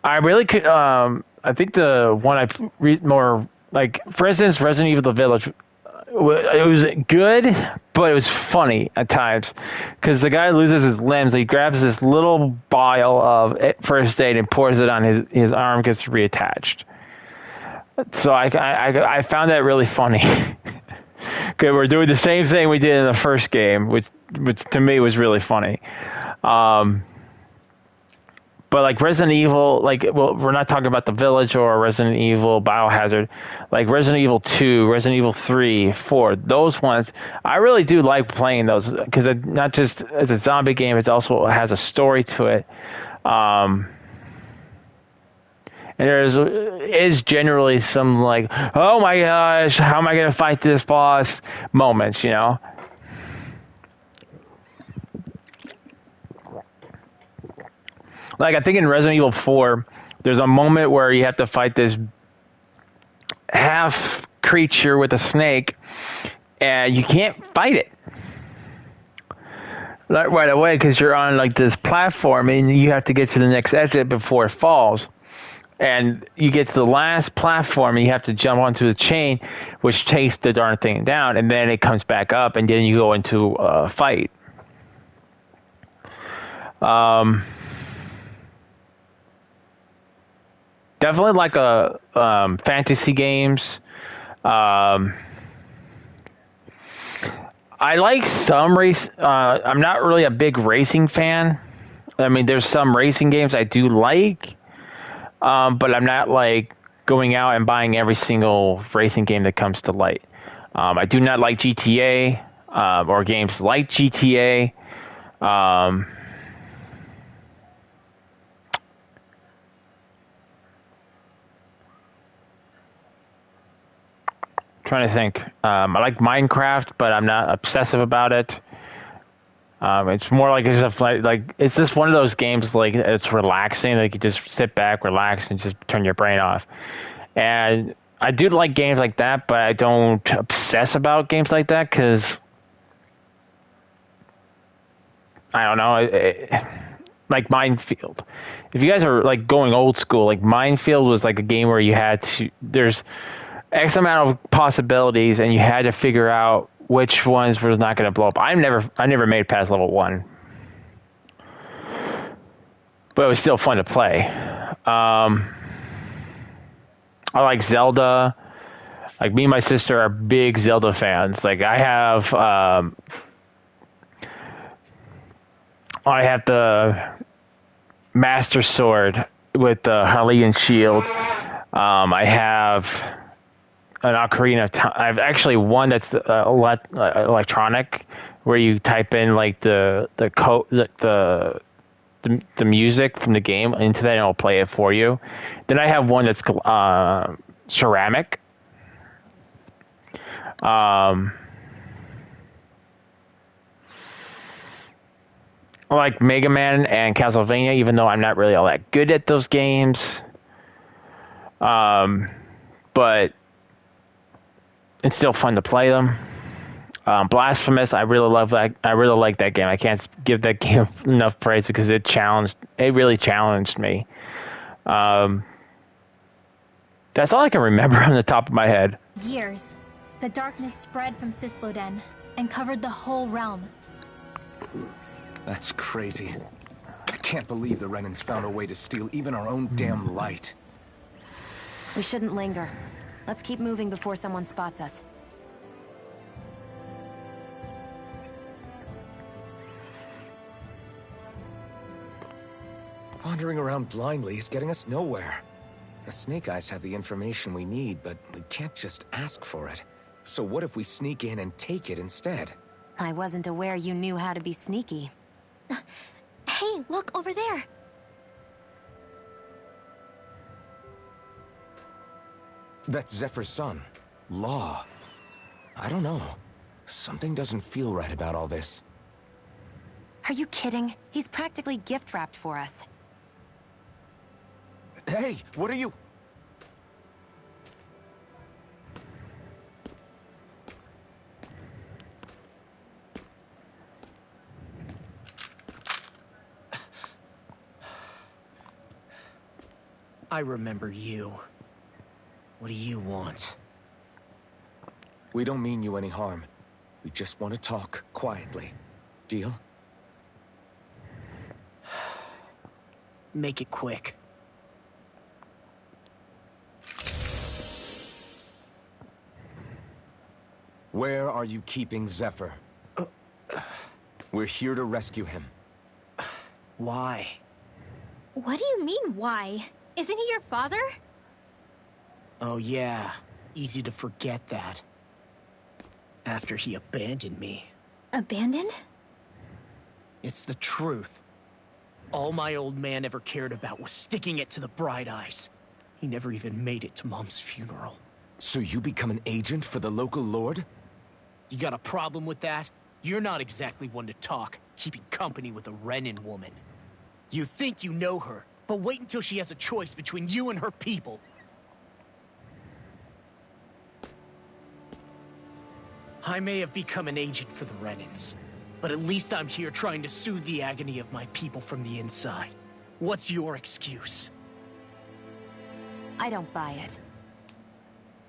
I really could. I think the one I read more like, for instance, Resident Evil: The Village. It was good, but it was funny at times because the guy loses his limbs. He grabs this little vial of first aid and pours it on his arm, gets reattached. So I found that really funny. Okay, we're doing the same thing we did in the first game, which to me was really funny. But like Resident Evil, like, well, we're not talking about the Village or Resident Evil Biohazard, like Resident Evil 2, Resident Evil 3, 4, those ones, I really do like playing those because it not just as a zombie game, it also has a story to it. And is generally some like, oh my gosh, how am I gonna fight this boss moments, you know? Like I think in Resident Evil 4, there's a moment where you have to fight this half creature with a snake, and you can't fight it right away because you're on like this platform and you have to get to the next exit before it falls. And you get to the last platform and you have to jump onto the chain, which takes the darn thing down, and then it comes back up, and then you go into a fight. Definitely like a fantasy games. I like some race. I'm not really a big racing fan. I mean, there's some racing games I do like. But I'm not like going out and buying every single racing game that comes to light. I do not like GTA or games like GTA. Trying to think. I like Minecraft, but I'm not obsessive about it. It's more like it's just one of those games like it's relaxing. Like you just sit back, relax, and just turn your brain off. And I do like games like that, but I don't obsess about games like that because I don't know. Like Minefield. If you guys are like going old school, like Minefield was like a game where you had to. There's X amount of possibilities, and you had to figure out which ones was not going to blow up. I never made past level 1, but it was still fun to play. I like Zelda. Like me and my sister are big Zelda fans. Like I have the Master Sword with the Hylian shield. I have an Ocarina of Time. I've actually one that's electronic, where you type in like the music from the game into that, and it'll play it for you. Then I have one that's ceramic. I like Mega Man and Castlevania, even though I'm not really all that good at those games. But it's still fun to play them. Blasphemous, I really love that. I really like that game. I can't give that game enough praise because it really challenged me. That's all I can remember on the top of my head.
Years, the darkness spread from Cisloden and covered the whole realm.
That's crazy. I can't believe the Renans found a way to steal even our own damn light.
We shouldn't linger. Let's keep moving before someone spots us.
Wandering around blindly is getting us nowhere. The Snake Eyes have the information we need, but we can't just ask for it. So what if we sneak in and take it instead?
I wasn't aware you knew how to be sneaky.
Hey, look over there.
That's Zephyr's son, Law. I don't know. Something doesn't feel right about all this.
Are you kidding? He's practically gift-wrapped for us.
Hey, what are you...
I remember you. What do you want?
We don't mean you any harm. We just want to talk quietly. Deal?
Make it quick.
Where are you keeping Zephyr? We're here to rescue him.
Why?
What do you mean, why? Isn't he your father?
Oh yeah, easy to forget that. After he abandoned me.
Abandoned?
It's the truth. All my old man ever cared about was sticking it to the Bright Eyes. He never even made it to Mom's funeral.
So you become an agent for the local lord?
You got a problem with that? You're not exactly one to talk, keeping company with a Renin woman. You think you know her, but wait until she has a choice between you and her people. I may have become an agent for the Renins, but at least I'm here trying to soothe the agony of my people from the inside. What's your excuse?
I don't buy it.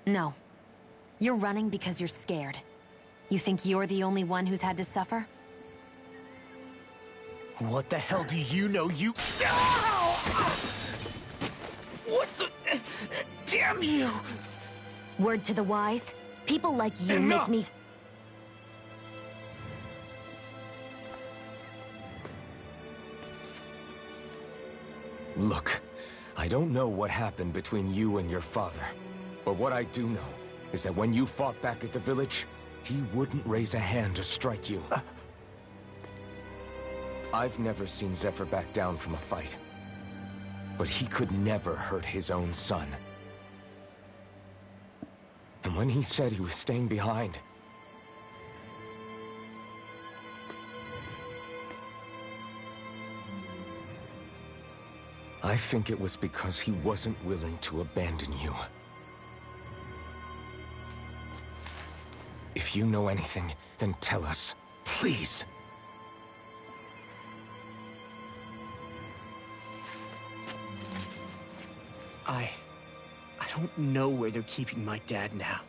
No. You're running because you're scared. You think you're the only one who's had to suffer?
What the hell do you know, you... What the... Damn you!
Word to the wise, people like you
Enough!
make me...
Look, I don't know what happened between you and your father. But what I do know is that when you fought back at the village, he wouldn't raise a hand to strike you. I've never seen Zephyr back down from a fight. But he could never hurt his own son. And when he said he was staying behind, I think it was because he wasn't willing to abandon you. If you know anything, then tell us, please.
I don't know where they're keeping my dad now.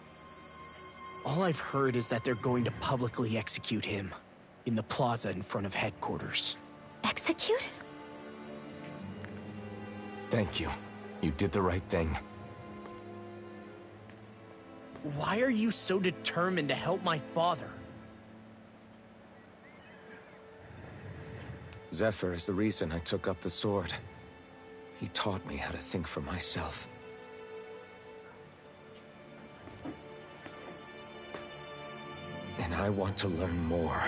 All I've heard is that they're going to publicly execute him in the plaza in front of headquarters.
Execute?
Thank you. You did the right thing.
Why are you so determined to help my father?
Zephyr is the reason I took up the sword. He taught me how to think for myself. And I want to learn more.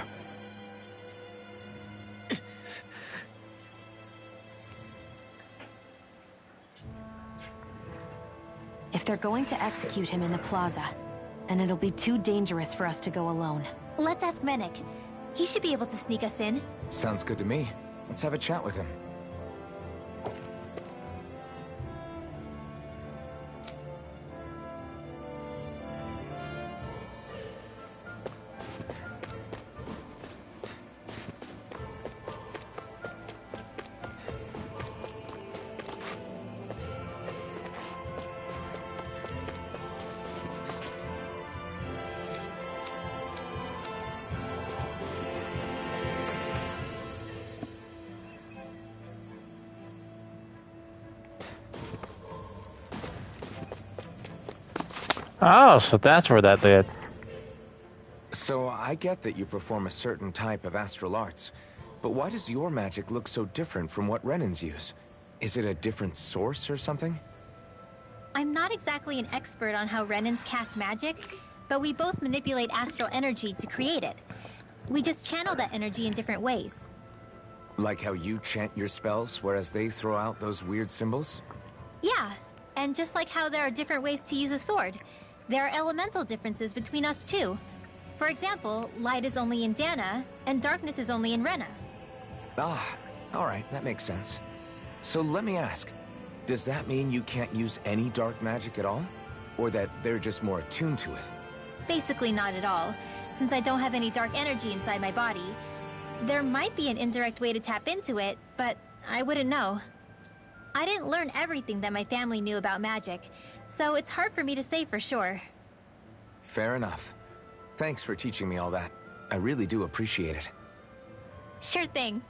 If they're going to execute him in the plaza, then it'll be too dangerous for us to go alone.
Let's ask Menik. He should be able to sneak us in.
Sounds good to me. Let's have a chat with him.
Oh, so that's where that led.
So I get that you perform a certain type of astral arts, but why does your magic look so different from what Renins use? Is it a different source or something?
I'm not exactly an expert on how Renins cast magic, but we both manipulate astral energy to create it. We just channel that energy in different ways.
Like how you chant your spells, whereas they throw out those weird symbols?
Yeah, and just like how there are different ways to use a sword, there are elemental differences between us too. For example, light is only in Dana, and darkness is only in Rena.
Ah, alright, that makes sense. So let me ask, does that mean you can't use any dark magic at all? Or that they're just more attuned to it?
Basically not at all, since I don't have any dark energy inside my body. There might be an indirect way to tap into it, but I wouldn't know. I didn't learn everything that my family knew about magic, so it's hard for me to say for sure.
Fair enough. Thanks for teaching me all that. I really do appreciate it.
Sure thing.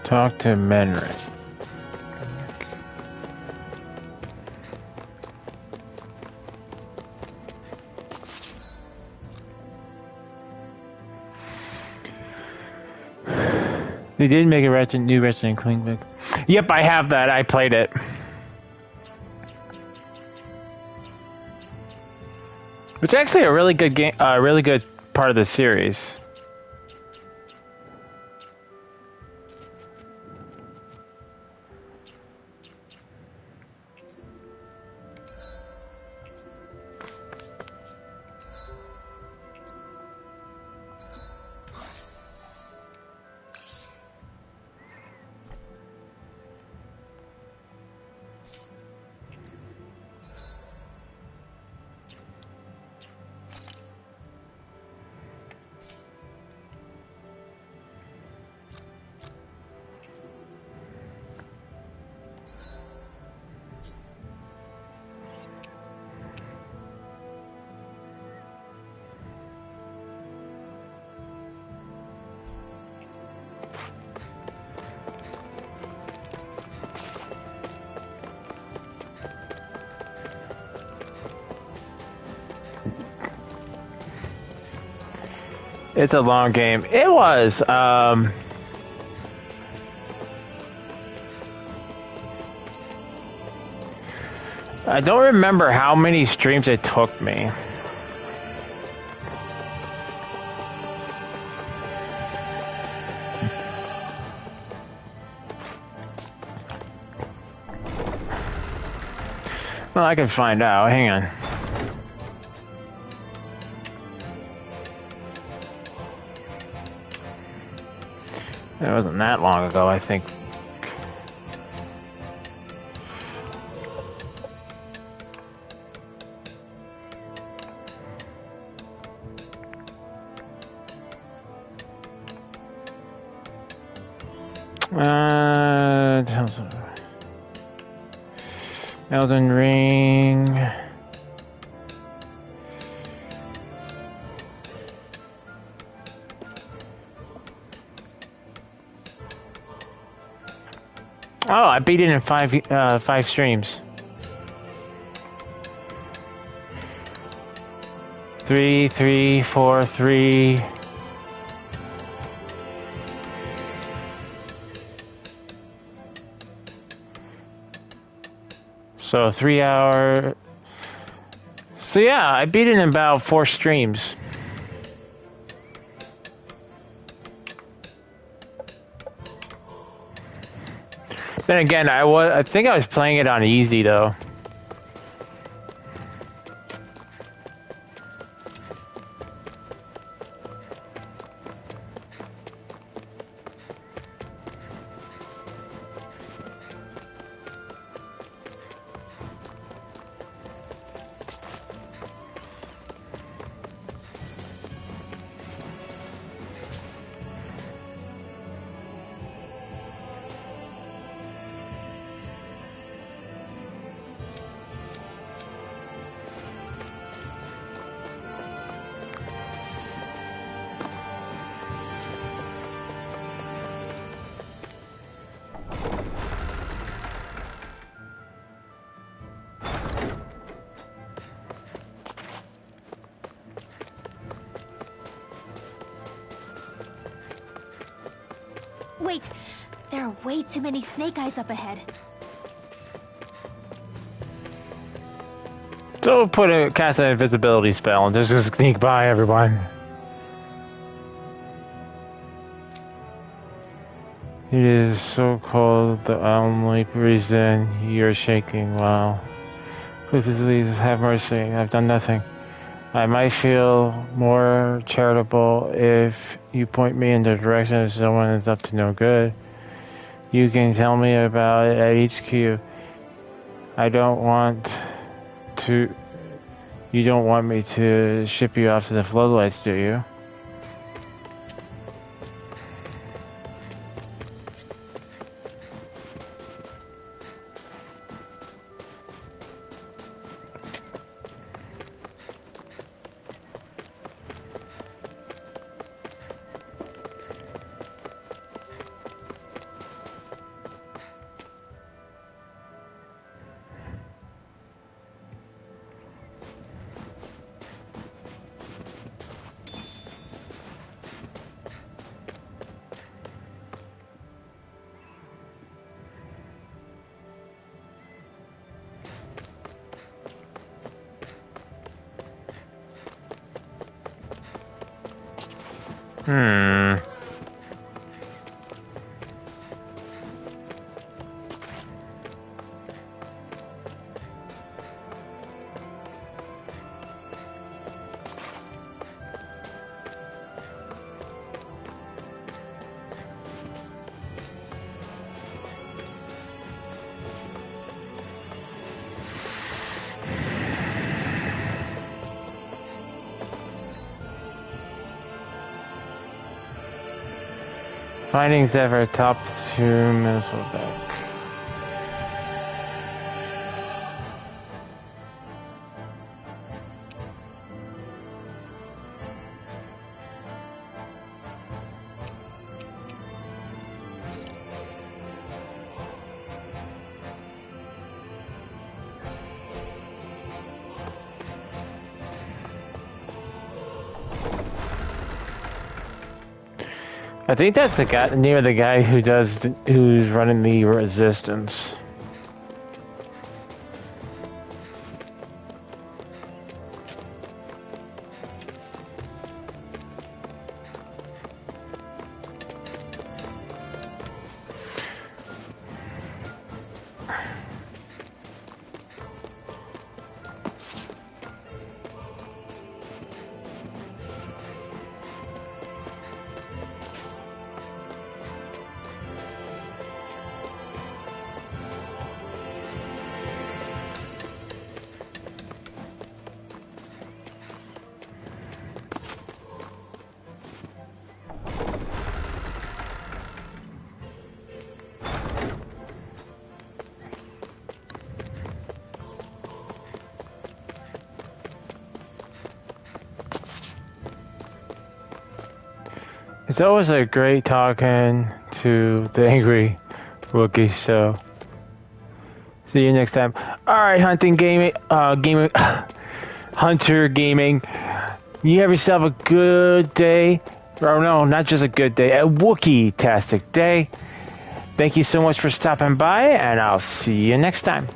Talk to Menrit. They did make a new Ratchet and Clank book. Yep, I have that. I played it. It's actually a really good game, really good part of the series. It's a long game. It was. I don't remember how many streams it took me. Well, I can find out. Hang on. It wasn't that long ago, I think. Elden Ring. Oh, I beat it in five streams. 3, 3, 4, 3. So 3 hour. So yeah, I beat it in about 4 streams. Then again, I think I was playing it on easy though.
Wait, there are way too many snake eyes up ahead.
So cast an invisibility spell and just sneak by everyone. It is so cold, the only reason you're shaking. Wow. Please have mercy. I've done nothing. I might feel more charitable if you point me in the direction of someone is up to no good. You can tell me about it at HQ. I don't want to... You don't want me to ship you off to the floodlights, do you? Hmm. Findings ever top 2 minutes back. I think that's the guy, name of the guy who's running the resistance. It's always a great talking to the angry Wookiee, so see you next time. Alright, Hunting Gaming, Hunter Gaming, you have yourself a good day. Or no, not just a good day, a Wookiee-tastic day. Thank you so much for stopping by, and I'll see you next time.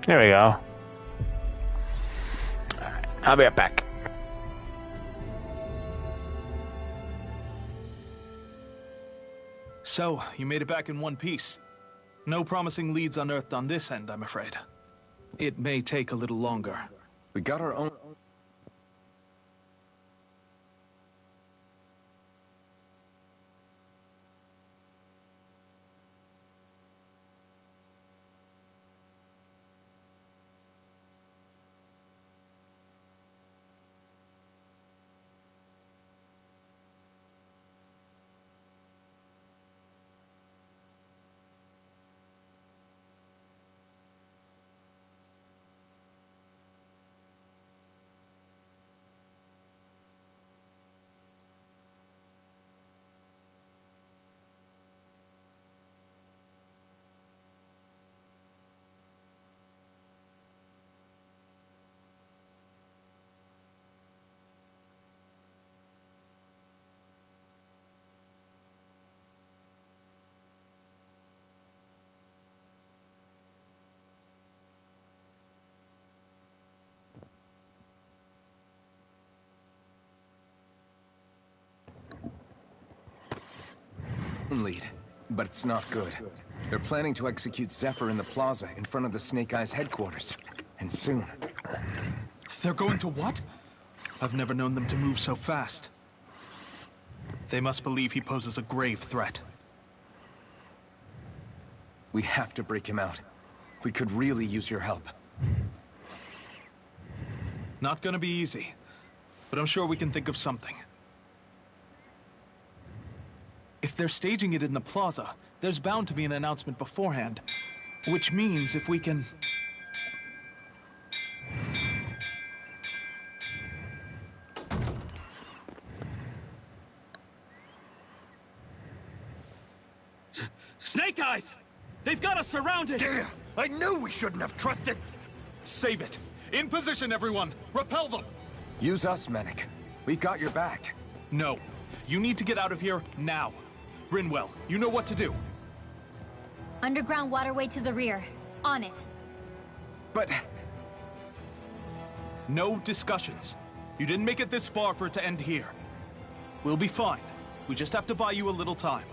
There we go. I'll be right back.
So, you made it back in one piece. No promising leads unearthed on this end, I'm afraid. It may take a little longer.
We got our own... lead, but it's not good. They're planning to execute Zephyr in the plaza in front of the Snake Eyes headquarters. And soon.
They're going to what? I've never known them to move so fast. They must believe he poses a grave threat.
We have to break him out. We could really use your help.
Not gonna be easy, but I'm sure we can think of something. If they're staging it in the plaza, there's bound to be an announcement beforehand. Which means if we can...
Snake Eyes! They've got us surrounded!
Damn! I knew we shouldn't have trusted!
Save it! In position, everyone! Repel them!
Use us, Medic. We've got your back.
No. You need to get out of here now. Rinwell, you know what to do.
Underground waterway to the rear. On it.
But...
No discussions. You didn't make it this far for it to end here. We'll be fine. We just have to buy you a little time.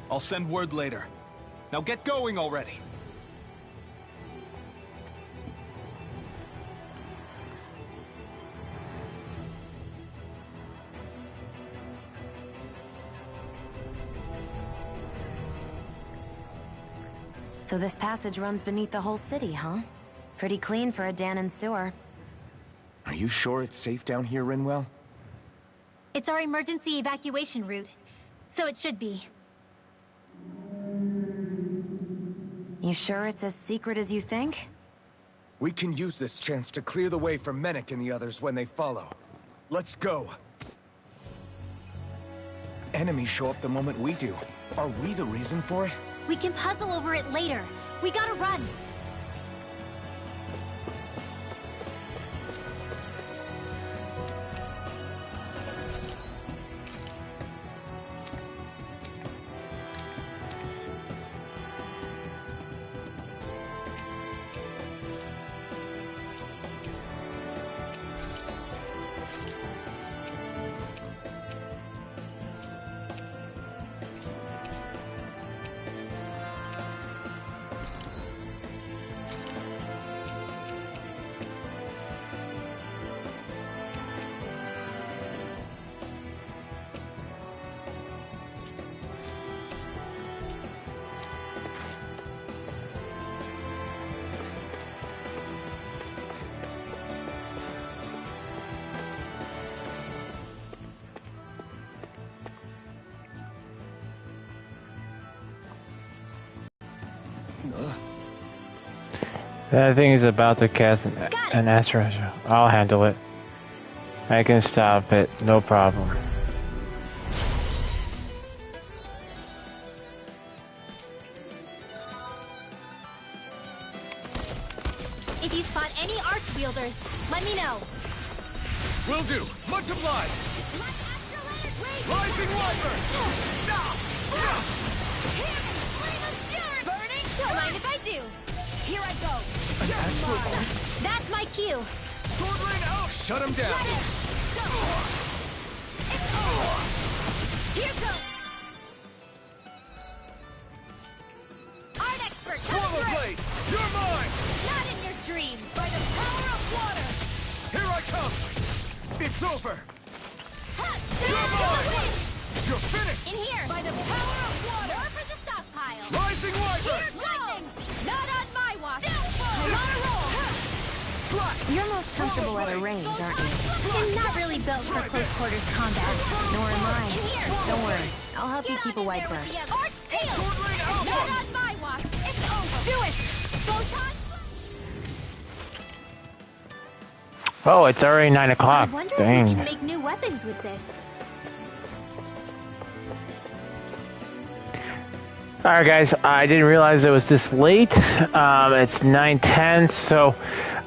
I'll send word later. Now get going already.
So this passage runs beneath the whole city, huh? Pretty clean for a Danon sewer.
Are you sure it's safe down here, Rinwell?
It's our emergency evacuation route, so it should be.
You sure it's as secret as you think?
We can use this chance to clear the way for Menek and the others when they follow. Let's go. Enemies show up the moment we do. Are we the reason for it?
We can puzzle over it later. We gotta run.
That thing is about to cast an astral. I'll handle it. I can stop it, no problem.
If you spot any arch wielders, let me know.
Will do! Much obliged! Rising Wyvern!
Burning? Don't mind if I do. Here I go.
An astral art?
That's my cue.
Sword Rain out!
Shut him down!
Here goes. Art expert, come
Swallow
through.
Blade! You're mine!
Not in your dreams.
By the power of water! Here I come! It's over! You're mine! You're finished!
In here. By the power of water. More for the stockpile.
Rising Wyvern!
Here lightning. Not on my watch. I'm on a roll.
You're most comfortable at a range, aren't you?
I'm not really built for close quarters combat.
Nor am I.
In here.
Don't worry. I'll help you
Get
keep a
on in
white
there
bird.
with the Arch tail.
Sword Rain out!
Not on my watch. It's over. Do it. Photon.
Oh, it's already 9
I
o'clock.
wonder if we can
Dang.
make new weapons with this.
Alright guys, I didn't realize it was this late. It's 9:10, so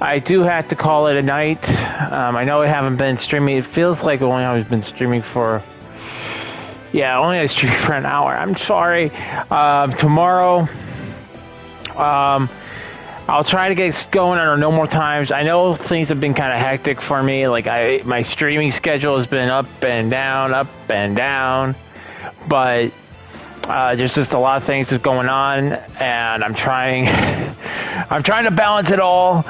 I do have to call it a night. I know I haven't been streaming. It feels like only I've been streaming for... Yeah, only I streamed for an hour. I'm sorry. Tomorrow, I'll try to get going on No More Times. I know things have been kind of hectic for me. Like, my streaming schedule has been up and down, but There's just a lot of things that's going on, and I'm trying to balance it all.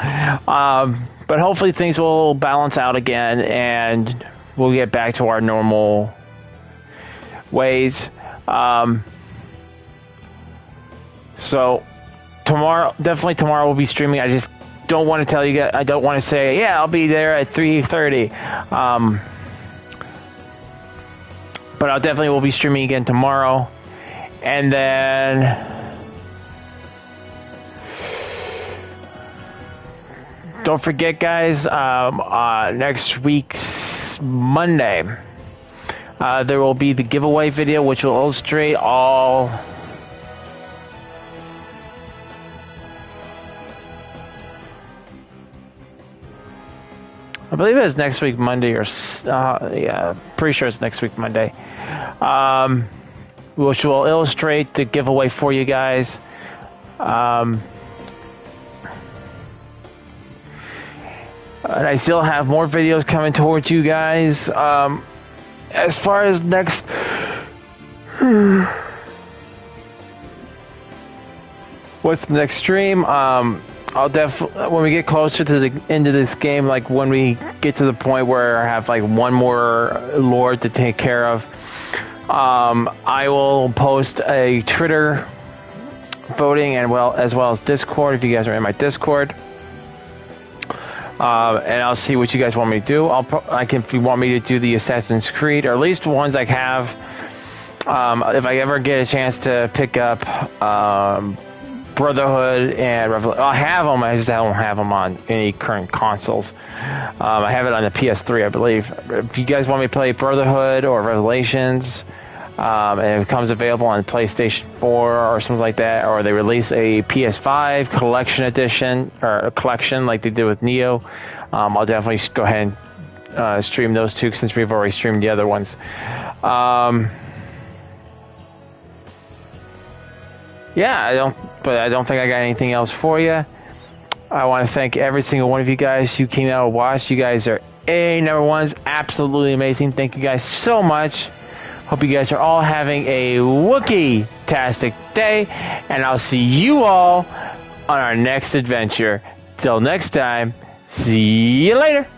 But hopefully things will balance out again, and we'll get back to our normal ways. So definitely tomorrow we'll be streaming. I just don't want to tell you guys. I don't want to say, yeah, I'll be there at 3:30. But I'll definitely will be streaming again tomorrow. And then don't forget, guys, next week's Monday, there will be the giveaway video, which will illustrate all I believe it's next week Monday, or yeah, pretty sure it's next week Monday, which will illustrate the giveaway for you guys. And I still have more videos coming towards you guys. As far as next what's the next stream, I'll definitely, when we get closer to the end of this game, like when we get to the point where I have like one more lord to take care of, I will post a Twitter voting, and as well as Discord, if you guys are in my Discord. And I'll see what you guys want me to do. If you want me to do the Assassin's Creed, or at least ones I have, if I ever get a chance to pick up Brotherhood and Revelation, I have them. I just don't have them on any current consoles. I have it on the PS3, I believe. If you guys want me to play Brotherhood or Revelations, and it becomes available on PlayStation 4 or something like that, or they release a PS5 collection edition, or a collection like they did with Neo, I'll definitely go ahead and stream those two, since we've already streamed the other ones. Yeah, I don't think I got anything else for you. I want to thank every single one of you guys who came out and watched. You guys are number ones, absolutely amazing. Thank you guys so much. Hope you guys are all having a Wookiee-tastic day, and I'll see you all on our next adventure. Till next time, see you later.